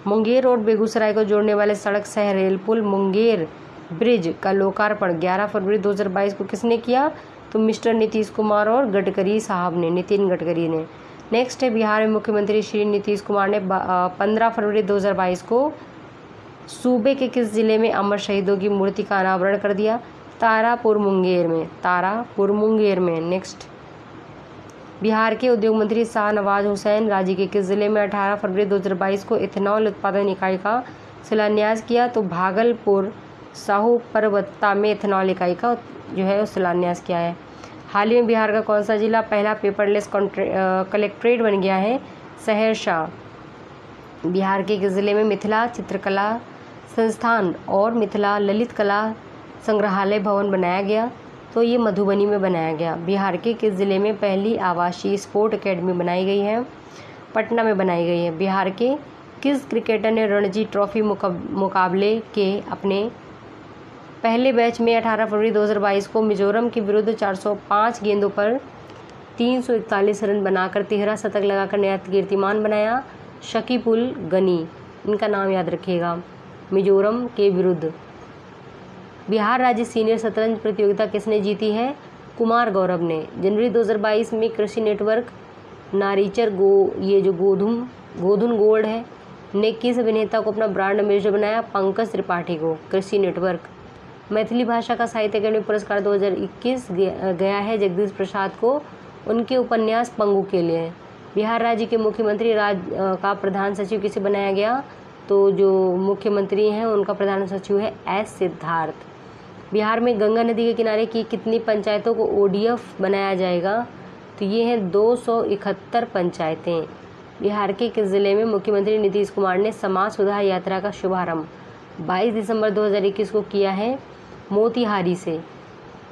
मुंगेर और बेगूसराय को जोड़ने वाले सड़क सह रेल पुल मुंगेर ब्रिज का लोकार्पण 11 फरवरी 2022 को किसने किया? तो मिस्टर नीतीश कुमार और नितिन गडकरी ने। नेक्स्ट है, बिहार में मुख्यमंत्री श्री नीतीश कुमार ने 15 फरवरी 2022 को सूबे के किस जिले में अमर शहीदों की मूर्ति का अनावरण कर दिया? तारापुर मुंगेर में। नेक्स्ट, बिहार के उद्योग मंत्री शाहनवाज हुसैन राज्य के किस जिले में 18 फरवरी 2022 को इथेनॉल उत्पादन इकाई का शिलान्यास किया? तो भागलपुर साहू परबत्ता में इथेनॉल इकाई का जो है शिलान्यास किया है। हाल ही में बिहार का कौन सा जिला पहला पेपरलेस कलेक्ट्रेट बन गया है? सहरसा। बिहार के किस जिले में मिथिला चित्रकला संस्थान और मिथिला ललित कला संग्रहालय भवन बनाया गया? तो ये मधुबनी में बनाया गया। बिहार के किस जिले में पहली आवासीय स्पोर्ट एकेडमी बनाई गई है? पटना में बनाई गई है। बिहार के किस क्रिकेटर ने रणजी ट्रॉफी मुकाबले के अपने पहले मैच में 18 फरवरी 2022 को मिजोरम के विरुद्ध 405 गेंदों पर 341 रन बनाकर 13 शतक लगाकर नया कीर्तिमान बनाया? शकीब उल गनी, इनका नाम याद रखिएगा। मिजोरम के विरुद्ध बिहार राज्य सीनियर शतरंज प्रतियोगिता किसने जीती है? कुमार गौरव ने। जनवरी 2022 में कृषि नेटवर्क नारीचर ये जो गोधुन गोल्ड है ने किस अभिनेता को अपना ब्रांड एम्बेसडर बनाया? पंकज त्रिपाठी को। कृषि नेटवर्क। मैथिली भाषा का साहित्य अकादमी पुरस्कार 2021 गया है जगदीश प्रसाद को उनके उपन्यास पंगु के लिए। बिहार राज्य के मुख्यमंत्री का प्रधान सचिव किसे बनाया गया? तो जो मुख्यमंत्री हैं उनका प्रधान सचिव है एस सिद्धार्थ। बिहार में गंगा नदी के किनारे की कितनी पंचायतों को ODF बनाया जाएगा? तो ये हैं 271 पंचायतें। बिहार के किस जिले में मुख्यमंत्री नीतीश कुमार ने समाज सुधार यात्रा का शुभारंभ 22 दिसंबर 2021 को किया है? मोतिहारी से।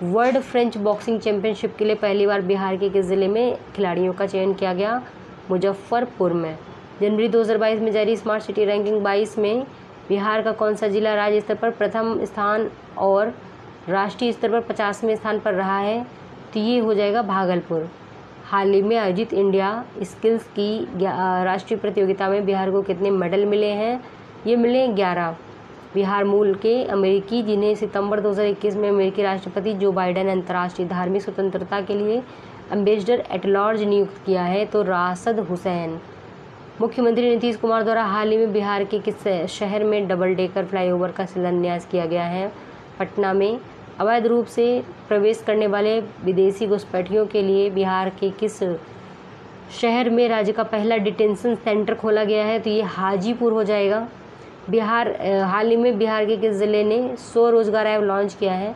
वर्ल्ड फ्रेंच बॉक्सिंग चैंपियनशिप के लिए पहली बार बिहार के किस जिले में खिलाड़ियों का चयन किया गया? मुजफ्फरपुर में। जनवरी 2022 में जारी स्मार्ट सिटी रैंकिंग 22 में बिहार का कौन सा जिला राज्य स्तर पर प्रथम स्थान और राष्ट्रीय स्तर पर 50वें स्थान पर रहा है? तो ये हो जाएगा भागलपुर। हाल ही में आयोजित इंडिया स्किल्स की राष्ट्रीय प्रतियोगिता में बिहार को कितने मेडल मिले हैं? ये मिले 11। बिहार मूल के अमेरिकी जिन्हें सितंबर 2021 में अमेरिकी राष्ट्रपति जो बाइडेन अंतर्राष्ट्रीय धार्मिक स्वतंत्रता के लिए एम्बेसडर एट लार्ज नियुक्त किया है? तो राशिद हुसैन। मुख्यमंत्री नीतीश कुमार द्वारा हाल ही में बिहार के किस शहर में डबल डेकर फ्लाईओवर का शिलान्यास किया गया है? पटना में। अवैध रूप से प्रवेश करने वाले विदेशी घुसपैठियों के लिए बिहार के किस शहर में राज्य का पहला डिटेंशन सेंटर खोला गया है? तो ये हाजीपुर हो जाएगा। बिहार हाल ही में बिहार के किस जिले ने स्वरोजगार ऐप लॉन्च किया है?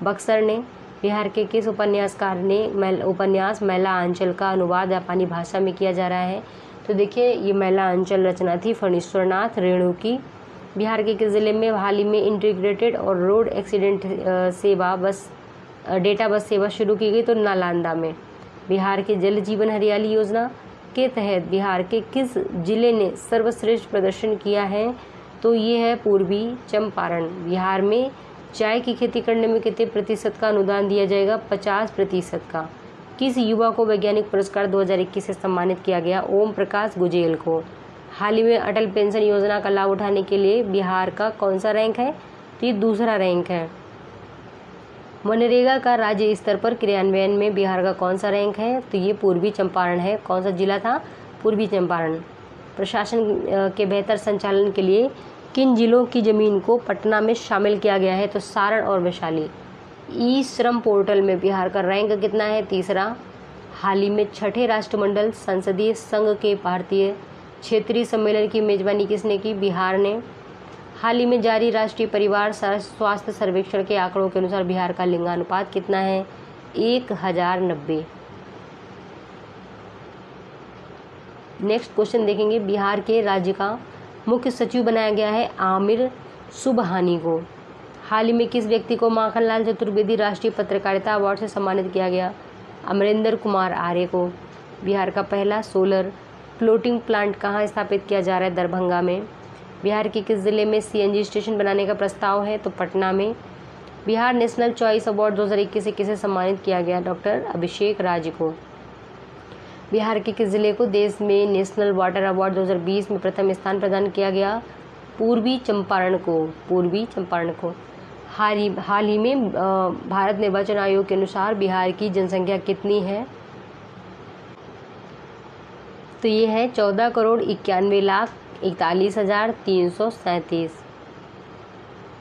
बक्सर ने। बिहार के किस उपन्यासकार ने उपन्यास मैला आंचल का अनुवाद जापानी भाषा में किया जा रहा है? तो देखिए ये मैला आंचल रचना थी फणीश्वरनाथ रेणु की। बिहार के किस जिले में हाल ही में इंटीग्रेटेड और रोड एक्सीडेंट सेवा डेटा बस सेवा शुरू की गई? तो नालंदा में। बिहार के जल जीवन हरियाली योजना के तहत बिहार के किस जिले ने सर्वश्रेष्ठ प्रदर्शन किया है? तो ये है पूर्वी चंपारण। बिहार में चाय की खेती करने में कितने प्रतिशत का अनुदान दिया जाएगा? 50% का। किस युवा को वैज्ञानिक पुरस्कार 2021 से सम्मानित किया गया? ओम प्रकाश गुजेल को। हाल ही में अटल पेंशन योजना का लाभ उठाने के लिए बिहार का कौन सा रैंक है? तो ये दूसरा रैंक है। मनरेगा का राज्य स्तर पर क्रियान्वयन में बिहार का कौन सा रैंक है? तो ये पूर्वी चंपारण है। कौन सा जिला था? पूर्वी चंपारण। प्रशासन के बेहतर संचालन के लिए किन जिलों की जमीन को पटना में शामिल किया गया है? तो सारण और वैशाली। ई श्रम पोर्टल में बिहार का रैंक कितना है? तीसरा। हाल ही में छठे राष्ट्रमंडल संसदीय संघ के भारतीय क्षेत्रीय सम्मेलन की मेजबानी किसने की? बिहार ने। हाल ही में जारी राष्ट्रीय परिवार स्वास्थ्य सर्वेक्षण के आंकड़ों के अनुसार बिहार का लिंगानुपात कितना है? 1090। नेक्स्ट क्वेश्चन देखेंगे। बिहार के राज्य का मुख्य सचिव बनाया गया है आमिर सुबहानी को। हाल ही में किस व्यक्ति को माखनलाल चतुर्वेदी राष्ट्रीय पत्रकारिता अवार्ड से सम्मानित किया गया? अमरेंद्र कुमार आर्य को। बिहार का पहला सोलर फ्लोटिंग प्लांट कहाँ स्थापित किया जा रहा है? दरभंगा में। बिहार के किस जिले में CNG स्टेशन बनाने का प्रस्ताव है? तो पटना में। बिहार नेशनल चॉइस अवार्ड 2021 से किसे सम्मानित किया गया? डॉक्टर अभिषेक राज को। बिहार के किस जिले को देश में नेशनल वाटर अवार्ड 2020 में प्रथम स्थान प्रदान किया गया? पूर्वी चंपारण को। पूर्वी चंपारण को। हाल ही में भारत निर्वाचन आयोग के अनुसार बिहार की जनसंख्या कितनी है? तो ये है 14,91,41,337।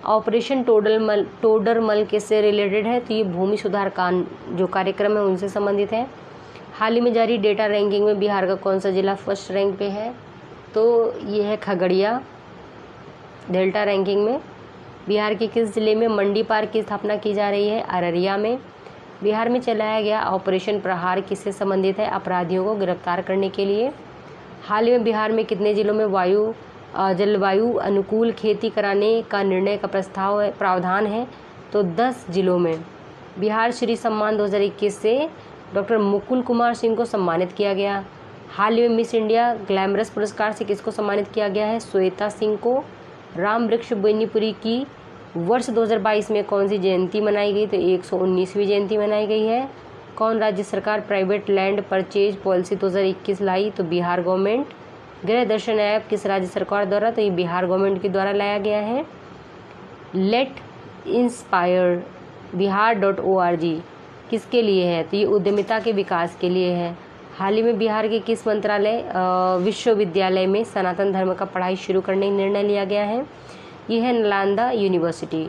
ऑपरेशन टोडरमल किससे रिलेटेड है? तो ये भूमि सुधार जो कार्यक्रम है उनसे संबंधित है। हाल ही में जारी डेटा रैंकिंग में बिहार का कौन सा जिला फर्स्ट रैंक पे है? तो ये है खगड़िया। डेल्टा रैंकिंग में बिहार के किस जिले में मंडी पार्क की स्थापना की जा रही है? अररिया में। बिहार में चलाया गया ऑपरेशन प्रहार किससे संबंधित है? अपराधियों को गिरफ्तार करने के लिए। हाल ही में बिहार में कितने जिलों में जलवायु अनुकूल खेती कराने का निर्णय का प्रावधान है? तो 10 जिलों में। बिहार श्री सम्मान 2021 से डॉक्टर मुकुल कुमार सिंह को सम्मानित किया गया। हाल ही में मिस इंडिया ग्लैमरस पुरस्कार से किसको सम्मानित किया गया है? श्वेता सिंह को। राम वृक्ष बेनीपुरी की वर्ष 2022 में कौन सी जयंती मनाई गई? तो 119वीं जयंती मनाई गई है। कौन राज्य सरकार प्राइवेट लैंड परचेज पॉलिसी 2021 लाई? तो बिहार गवर्नमेंट। गृह दर्शन ऐप किस राज्य सरकार द्वारा? तो ये बिहार गवर्नमेंट के द्वारा लाया गया है। लेट इंस्पायर बिहार.org किसके लिए है? तो ये उद्यमिता के विकास के लिए है। हाल ही में बिहार के किस मंत्रालय विश्वविद्यालय में सनातन धर्म का पढ़ाई शुरू करने का निर्णय लिया गया है? ये है नालंदा यूनिवर्सिटी।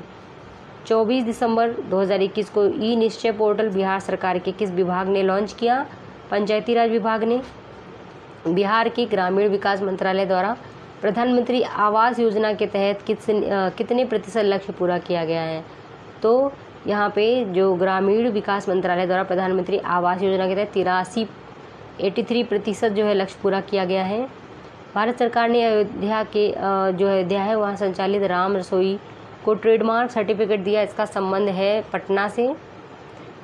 24 दिसंबर 2021 को ई निश्चय पोर्टल बिहार सरकार के किस विभाग ने लॉन्च किया? पंचायती राज विभाग ने। बिहार के ग्रामीण विकास मंत्रालय द्वारा प्रधानमंत्री आवास योजना के तहत कितने प्रतिशत लक्ष्य पूरा किया गया है? तो यहाँ पे जो ग्रामीण विकास मंत्रालय द्वारा प्रधानमंत्री आवास योजना के तहत 83% जो है लक्ष्य पूरा किया गया है। भारत सरकार ने अयोध्या के जो अयोध्या है वहाँ संचालित राम रसोई को ट्रेडमार्क सर्टिफिकेट दिया। इसका संबंध है पटना से।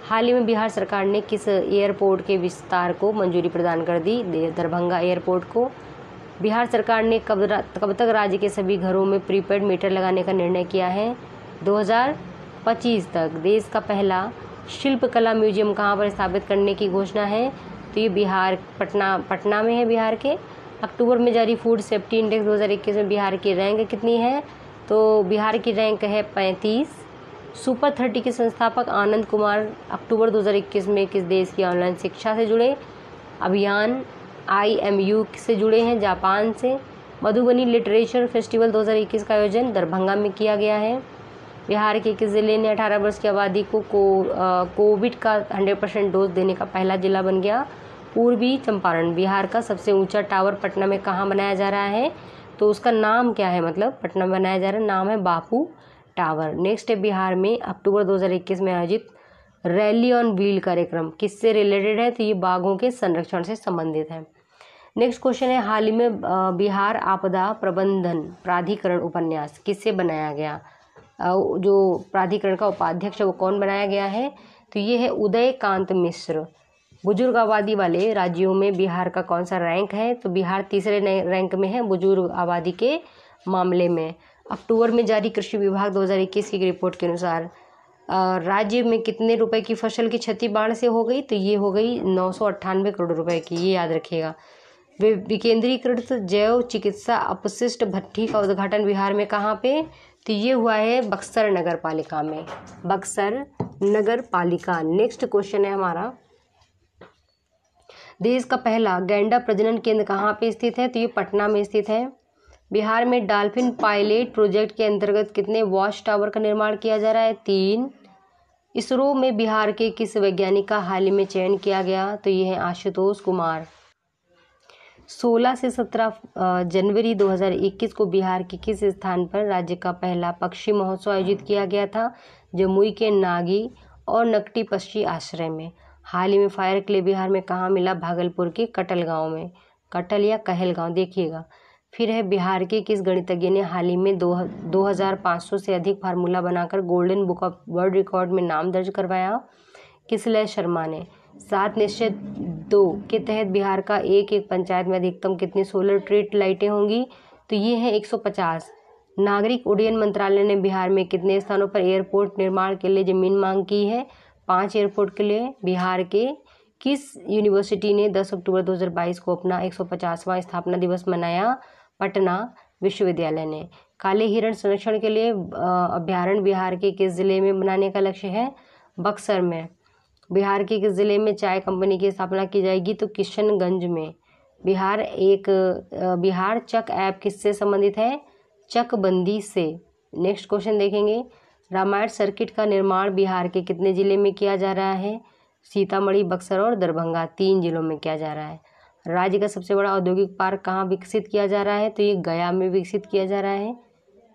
हाल ही में बिहार सरकार ने किस एयरपोर्ट के विस्तार को मंजूरी प्रदान कर दी? दरभंगा एयरपोर्ट को। बिहार सरकार ने कब तक राज्य के सभी घरों में प्रीपेड मीटर लगाने का निर्णय किया है? 2025 तक। देश का पहला शिल्पकला म्यूजियम कहाँ पर स्थापित करने की घोषणा है? तो ये बिहार पटना में है बिहार के। अक्टूबर में जारी फूड सेफ्टी इंडेक्स 2021 में बिहार की रैंक कितनी है? तो बिहार की रैंक है 35। सुपर 30 के संस्थापक आनंद कुमार अक्टूबर 2021 में किस देश की ऑनलाइन शिक्षा से जुड़े अभियान IMU से जुड़े हैं? जापान से। मधुबनी लिटरेचर फेस्टिवल 2021 का आयोजन दरभंगा में किया गया है। बिहार के किस जिले ने 18 वर्ष की आबादी को कोविड का 100% डोज देने का पहला जिला बन गया? पूर्वी चंपारण। बिहार का सबसे ऊंचा टावर पटना में कहाँ बनाया जा रहा है? तो उसका नाम क्या है? मतलब पटना में बनाया जा रहा है, नाम है बापू टावर। नेक्स्ट है बिहार में अक्टूबर 2021 में आयोजित रैली ऑन व्हील कार्यक्रम किससे रिलेटेड है? तो ये बाघों के संरक्षण से संबंधित है। नेक्स्ट क्वेश्चन है हाल ही में बिहार आपदा प्रबंधन प्राधिकरण उपन्यास किससे बनाया गया? जो प्राधिकरण का उपाध्यक्ष है वो कौन बनाया गया है? तो ये है उदयकांत मिश्र। बुजुर्ग आबादी वाले राज्यों में बिहार का कौन सा रैंक है? तो बिहार तीसरे रैंक में है बुजुर्ग आबादी के मामले में। अक्टूबर में जारी कृषि विभाग 2021 की रिपोर्ट के अनुसार राज्य में कितने रुपए की फसल की क्षति बाढ़ से हो गई? तो ये हो गई 998 करोड़ रुपए की, ये याद रखिएगा। विकेंद्रीकृत जैव चिकित्सा अपशिष्ट भट्ठी का उद्घाटन बिहार में कहाँ पे? तो ये हुआ है बक्सर नगर पालिका में। बक्सर नगर पालिका। नेक्स्ट क्वेश्चन है हमारा, देश का पहला गैंडा प्रजनन केंद्र कहाँ पे स्थित है? तो ये पटना में स्थित है। बिहार में डॉल्फिन पायलट प्रोजेक्ट के अंतर्गत कितने वॉच टावर का निर्माण किया जा रहा है? 3। इसरो में बिहार के किस वैज्ञानिक का हाल ही में चयन किया गया? तो ये है आशुतोष कुमार। 16 से 17 जनवरी 2021 को बिहार के किस स्थान पर राज्य का पहला पक्षी महोत्सव आयोजित किया गया था? जमुई के नागी और नकटी पक्षी आश्रय में। हाल ही में फायर क्ले बिहार में कहाँ मिला? भागलपुर के कटल गांव में। कटल या कहल गांव देखिएगा। फिर है बिहार के किस गणितज्ञ ने हाल ही में 2500 से अधिक फार्मूला बनाकर golden book of world record में नाम दर्ज करवाया? किसलय शर्मा ने। 7 निश्चय 2 के तहत बिहार का एक पंचायत में अधिकतम कितनी सोलर स्ट्रीट लाइटें होंगी? तो ये है 150। नागरिक उड्डयन मंत्रालय ने बिहार में कितने स्थानों पर एयरपोर्ट निर्माण के लिए जमीन मांग की है? 5 एयरपोर्ट के लिए। बिहार के किस यूनिवर्सिटी ने 10 अक्टूबर 2022 को अपना 150वां स्थापना दिवस मनाया? पटना विश्वविद्यालय ने। काले हिरण संरक्षण के लिए अभ्यारण्य बिहार के किस जिले में बनाने का लक्ष्य है? बक्सर में। बिहार के किस जिले में चाय कंपनी की स्थापना की जाएगी? तो किशनगंज में। बिहार चक ऐप किससे संबंधित है? चकबंदी से। नेक्स्ट क्वेश्चन देखेंगे, रामायण सर्किट का निर्माण बिहार के कितने जिले में किया जा रहा है? सीतामढ़ी, बक्सर और दरभंगा, 3 जिलों में किया जा रहा है। राज्य का सबसे बड़ा औद्योगिक पार्क कहाँ विकसित किया जा रहा है? तो ये गया में विकसित किया जा रहा है।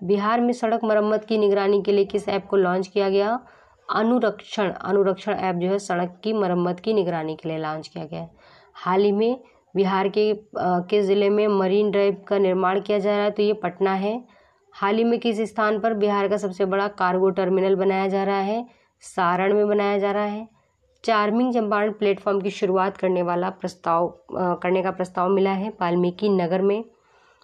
बिहार में सड़क मरम्मत की निगरानी के लिए किस ऐप को लॉन्च किया गया? अनुरक्षण ऐप जो है सड़क की मरम्मत की निगरानी के लिए लॉन्च किया गया है। हाल ही में बिहार के किस जिले में मरीन ड्राइव का निर्माण किया जा रहा है? तो ये पटना है। हाल ही में किस स्थान पर बिहार का सबसे बड़ा कार्गो टर्मिनल बनाया जा रहा है? सारण में बनाया जा रहा है। चार्मिंग चंपारण प्लेटफॉर्म की शुरुआत करने का प्रस्ताव मिला है वाल्मीकि नगर में।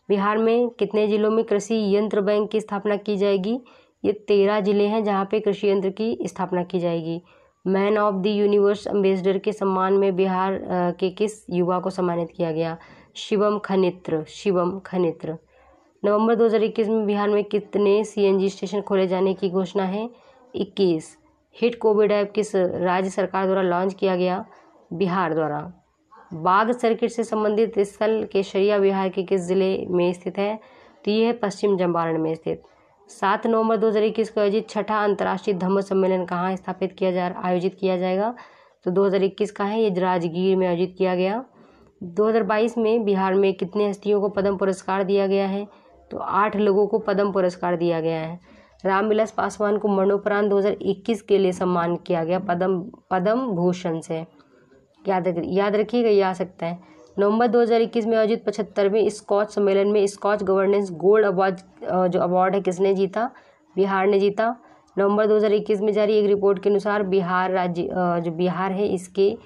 बिहार में कितने जिलों में कृषि यंत्र बैंक की स्थापना की जाएगी? ये 13 जिले हैं जहाँ पे कृषि यंत्र की स्थापना की जाएगी। Man of the universe ambassador के सम्मान में बिहार के किस युवा को सम्मानित किया गया? शिवम खनित्र। नवंबर 2021 में बिहार में कितने सीएनजी स्टेशन खोले जाने की घोषणा है? 21। हिट कोविड ऐप किस राज्य सरकार द्वारा लॉन्च किया गया? बिहार द्वारा। बाघ सर्किट से संबंधित स्थल केसरिया बिहार के किस जिले में स्थित है? तो ये है पश्चिम चंपारण में स्थित। 7 नवंबर 2021 को आयोजित छठा अंतर्राष्ट्रीय धम्म सम्मेलन कहाँ आयोजित किया जाएगा? तो 2021 का है, ये राजगीर में आयोजित किया गया। 2022 में बिहार में कितने हस्तियों को पद्म पुरस्कार दिया गया है? तो 8 लोगों को पद्म पुरस्कार दिया गया है। रामविलास पासवान को मरणोपरांत 2021 के लिए सम्मान किया गया पद्म भूषण से। याद रखिएगा, ये आ सकता है। नवंबर 2021 में आयोजित 75वें स्कॉच सम्मेलन में स्कॉच गवर्नेंस गोल्ड अवार्ड जो अवार्ड है किसने जीता? बिहार ने जीता। नवंबर 2021 में जारी एक रिपोर्ट के अनुसार बिहार राज्य जो बिहार है इसके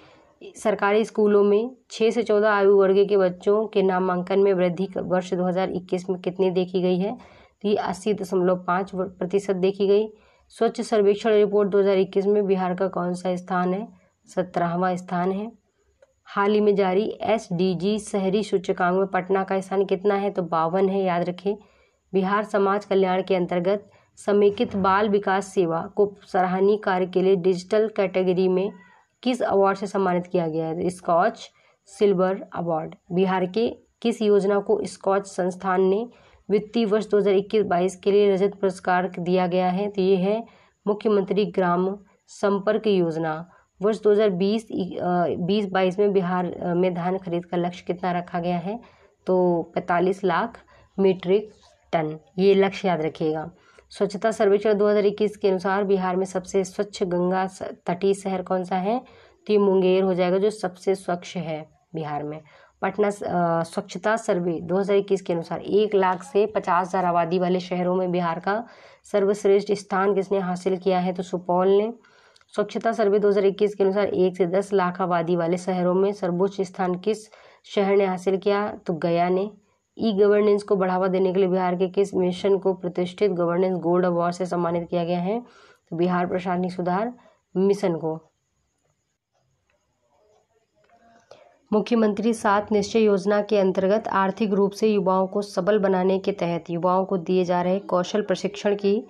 सरकारी स्कूलों में 6 से 14 आयु वर्ग के बच्चों के नामांकन में वृद्धि वर्ष 2021 में कितनी देखी गई है? तो ये 80.5% देखी गई। स्वच्छ सर्वेक्षण रिपोर्ट 2021 में बिहार का कौन सा स्थान है? 17वां स्थान है। हाल ही में जारी SDG शहरी सूचकांक में पटना का स्थान कितना है? तो 52 है, याद रखें। बिहार समाज कल्याण के अंतर्गत समेकित बाल विकास सेवा को सराहनीय कार्य के लिए डिजिटल कैटेगरी में किस अवार्ड से सम्मानित किया गया है? Scotch silver award. बिहार के किस योजना को स्कॉच संस्थान ने वित्तीय वर्ष 2021-22 के लिए रजत पुरस्कार दिया गया है? तो ये है मुख्यमंत्री ग्राम संपर्क योजना। वर्ष 2020-22 में बिहार में धान खरीद का लक्ष्य कितना रखा गया है? तो 45 लाख मीट्रिक टन, ये लक्ष्य याद रखिएगा। स्वच्छता सर्वेक्षण 2021 के अनुसार बिहार में सबसे स्वच्छ गंगा तटीय शहर कौन सा है? तो ये मुंगेर हो जाएगा, जो सबसे स्वच्छ है बिहार में। पटना स्वच्छता सर्वे 2021 के अनुसार 1 लाख से 50,000 आबादी वाले शहरों में बिहार का सर्वश्रेष्ठ स्थान किसने हासिल किया है? तो सुपौल ने। स्वच्छता सर्वे 2021 के अनुसार 1 से 10 लाख आबादी वाले शहरों में सर्वोच्च स्थान किस शहर ने हासिल किया? तो गया ने। ई गवर्नेंस को बढ़ावा देने के लिए बिहार के किस मिशन को प्रतिष्ठित गवर्नेंस गोल्ड अवार्ड से सम्मानित किया गया है? तो बिहार प्रशासनिक सुधार मिशन को। मुख्यमंत्री 7 निश्चय योजना के अंतर्गत आर्थिक रूप से युवाओं को सबल बनाने के तहत युवाओं को दिए जा रहे कौशल प्रशिक्षण की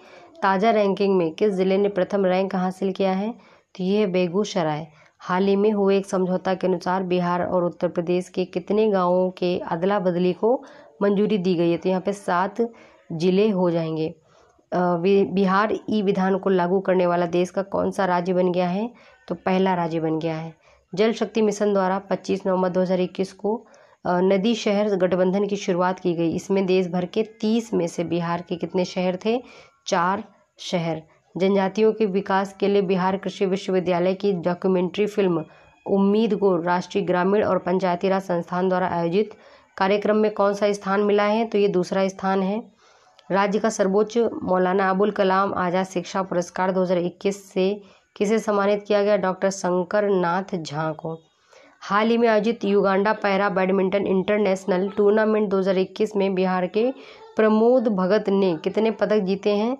ताज़ा रैंकिंग में किस जिले ने प्रथम रैंक हासिल किया है? तो ये है बेगूसराय। हाल ही में हुए एक समझौता के अनुसार बिहार और उत्तर प्रदेश के कितने गांवों के अदला बदली को मंजूरी दी गई है? तो यहाँ पे 7 जिले हो जाएंगे। बिहार ई विधान को लागू करने वाला देश का कौन सा राज्य बन गया है? तो पहला राज्य बन गया है। जल शक्ति मिशन द्वारा 25 नवंबर 2021 को नदी शहर गठबंधन की शुरुआत की गई। इसमें देश भर के 30 में से बिहार के कितने शहर थे? 4 शहर। जनजातियों के विकास के लिए बिहार कृषि विश्वविद्यालय की डॉक्यूमेंट्री फिल्म उम्मीद को राष्ट्रीय ग्रामीण और पंचायती राज संस्थान द्वारा आयोजित कार्यक्रम में कौन सा स्थान मिला है? तो ये दूसरा स्थान है। राज्य का सर्वोच्च मौलाना अबुल कलाम आज़ाद शिक्षा पुरस्कार 2021 से किसे सम्मानित किया गया? डॉक्टर शंकर नाथ झा को। हाल ही में आयोजित Uganda para badminton international tournament 2021 में बिहार के प्रमोद भगत ने कितने पदक जीते हैं?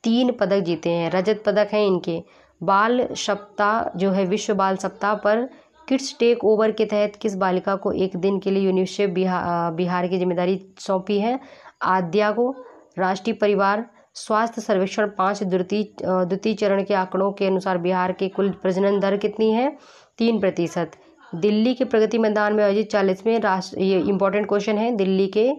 3 पदक जीते हैं। रजत पदक हैं इनके। बाल सप्ताह जो है विश्व बाल सप्ताह पर किड्स टेक ओवर के तहत किस बालिका को 1 दिन के लिए यूनिसेफ बिहार की जिम्मेदारी सौंपी है? आद्या को। राष्ट्रीय परिवार स्वास्थ्य सर्वेक्षण 5 द्वितीय चरण के आंकड़ों के अनुसार बिहार के कुल प्रजनन दर कितनी है? 3%। दिल्ली के प्रगति मैदान में आयोजित 40वें ये इंपॉर्टेंट क्वेश्चन है। दिल्ली के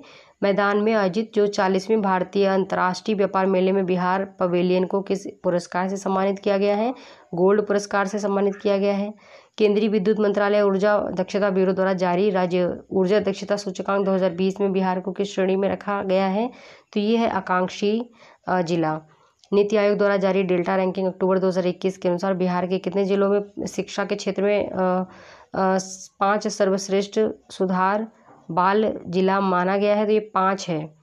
मैदान में आयोजित जो 40वें भारतीय अंतर्राष्ट्रीय व्यापार मेले में बिहार पवेलियन को किस पुरस्कार से सम्मानित किया गया है? गोल्ड पुरस्कार से सम्मानित किया गया है। केंद्रीय विद्युत मंत्रालय ऊर्जा दक्षता ब्यूरो द्वारा जारी राज्य ऊर्जा दक्षता सूचकांक 2020 में बिहार को किस श्रेणी में रखा गया है? तो ये है आकांक्षी जिला। नीति आयोग द्वारा जारी डेल्टा रैंकिंग अक्टूबर 2021 के अनुसार बिहार के कितने जिलों में शिक्षा के क्षेत्र में 5 सर्वश्रेष्ठ सुधार बाल जिला माना गया है? तो ये 5 है।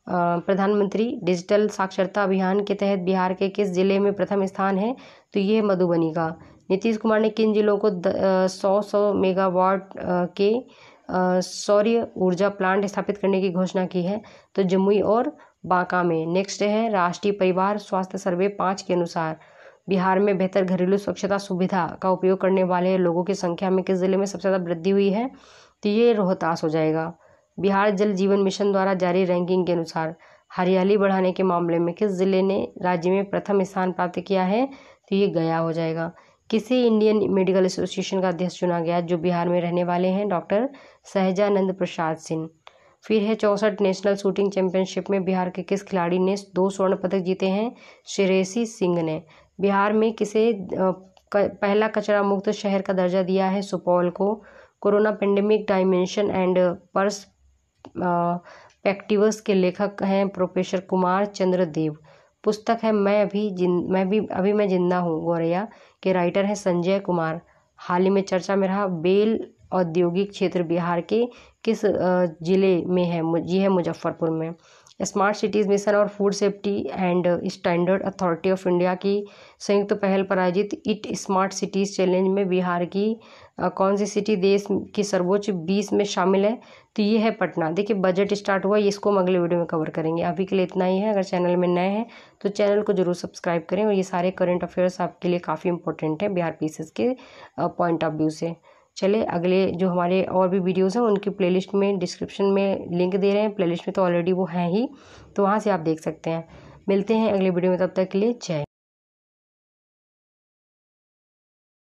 प्रधानमंत्री डिजिटल साक्षरता अभियान के तहत बिहार के किस जिले में प्रथम स्थान है? तो ये मधुबनी का। नीतीश कुमार ने किन जिलों को 100 मेगावाट के सौर्य ऊर्जा प्लांट स्थापित करने की घोषणा की है? तो जमुई और बांका में। नेक्स्ट है राष्ट्रीय परिवार स्वास्थ्य सर्वे 5 के अनुसार बिहार में बेहतर घरेलू स्वच्छता सुविधा का उपयोग करने वाले लोगों की संख्या में किस जिले में सबसे ज़्यादा वृद्धि हुई है? तो ये रोहतास हो जाएगा। बिहार जल जीवन मिशन द्वारा जारी रैंकिंग के अनुसार हरियाली बढ़ाने के मामले में किस जिले ने राज्य में प्रथम स्थान प्राप्त किया है? तो ये गया हो जाएगा। किसे इंडियन मेडिकल एसोसिएशन का अध्यक्ष चुना गया, जो बिहार में रहने वाले हैं? डॉक्टर सहजानंद प्रसाद सिंह। फिर है 64 नेशनल शूटिंग चैंपियनशिप में बिहार के किस खिलाड़ी ने 2 स्वर्ण पदक जीते हैं? श्रेयसी सिंह ने। बिहार में किसे पहला कचरा मुक्त शहर का दर्जा दिया है? सुपौल को। Corona pandemic dimension and perspectives के लेखक हैं प्रोफेसर कुमार चंद्र देव। पुस्तक है मैं जिंदा हूँ गौरैया के राइटर हैं संजय कुमार। हाल ही में चर्चा में रहा बेल औद्योगिक क्षेत्र बिहार के किस जिले में है? ये है मुजफ्फरपुर में। स्मार्ट सिटीज़ मिशन और food safety and standard authority of India की संयुक्त पहल पर आयोजित इट स्मार्ट सिटीज़ चैलेंज में बिहार की कौन सी सिटी देश की सर्वोच्च 20 में शामिल है? तो ये है पटना। देखिए बजट स्टार्ट हुआ, इसको हम अगले वीडियो में कवर करेंगे। अभी के लिए इतना ही है। अगर चैनल में नए हैं तो चैनल को जरूर सब्सक्राइब करें, और ये सारे करंट अफेयर्स आपके लिए काफ़ी इंपॉर्टेंट है बिहार पीसीएस के पॉइंट ऑफ व्यू से। चले अगले जो हमारे और भी वीडियोस हैं उनकी प्लेलिस्ट में डिस्क्रिप्शन में लिंक दे रहे हैं। प्लेलिस्ट में तो ऑलरेडी वो हैं ही, तो वहाँ से आप देख सकते हैं। मिलते हैं अगले वीडियो में, तब तक के लिए जय।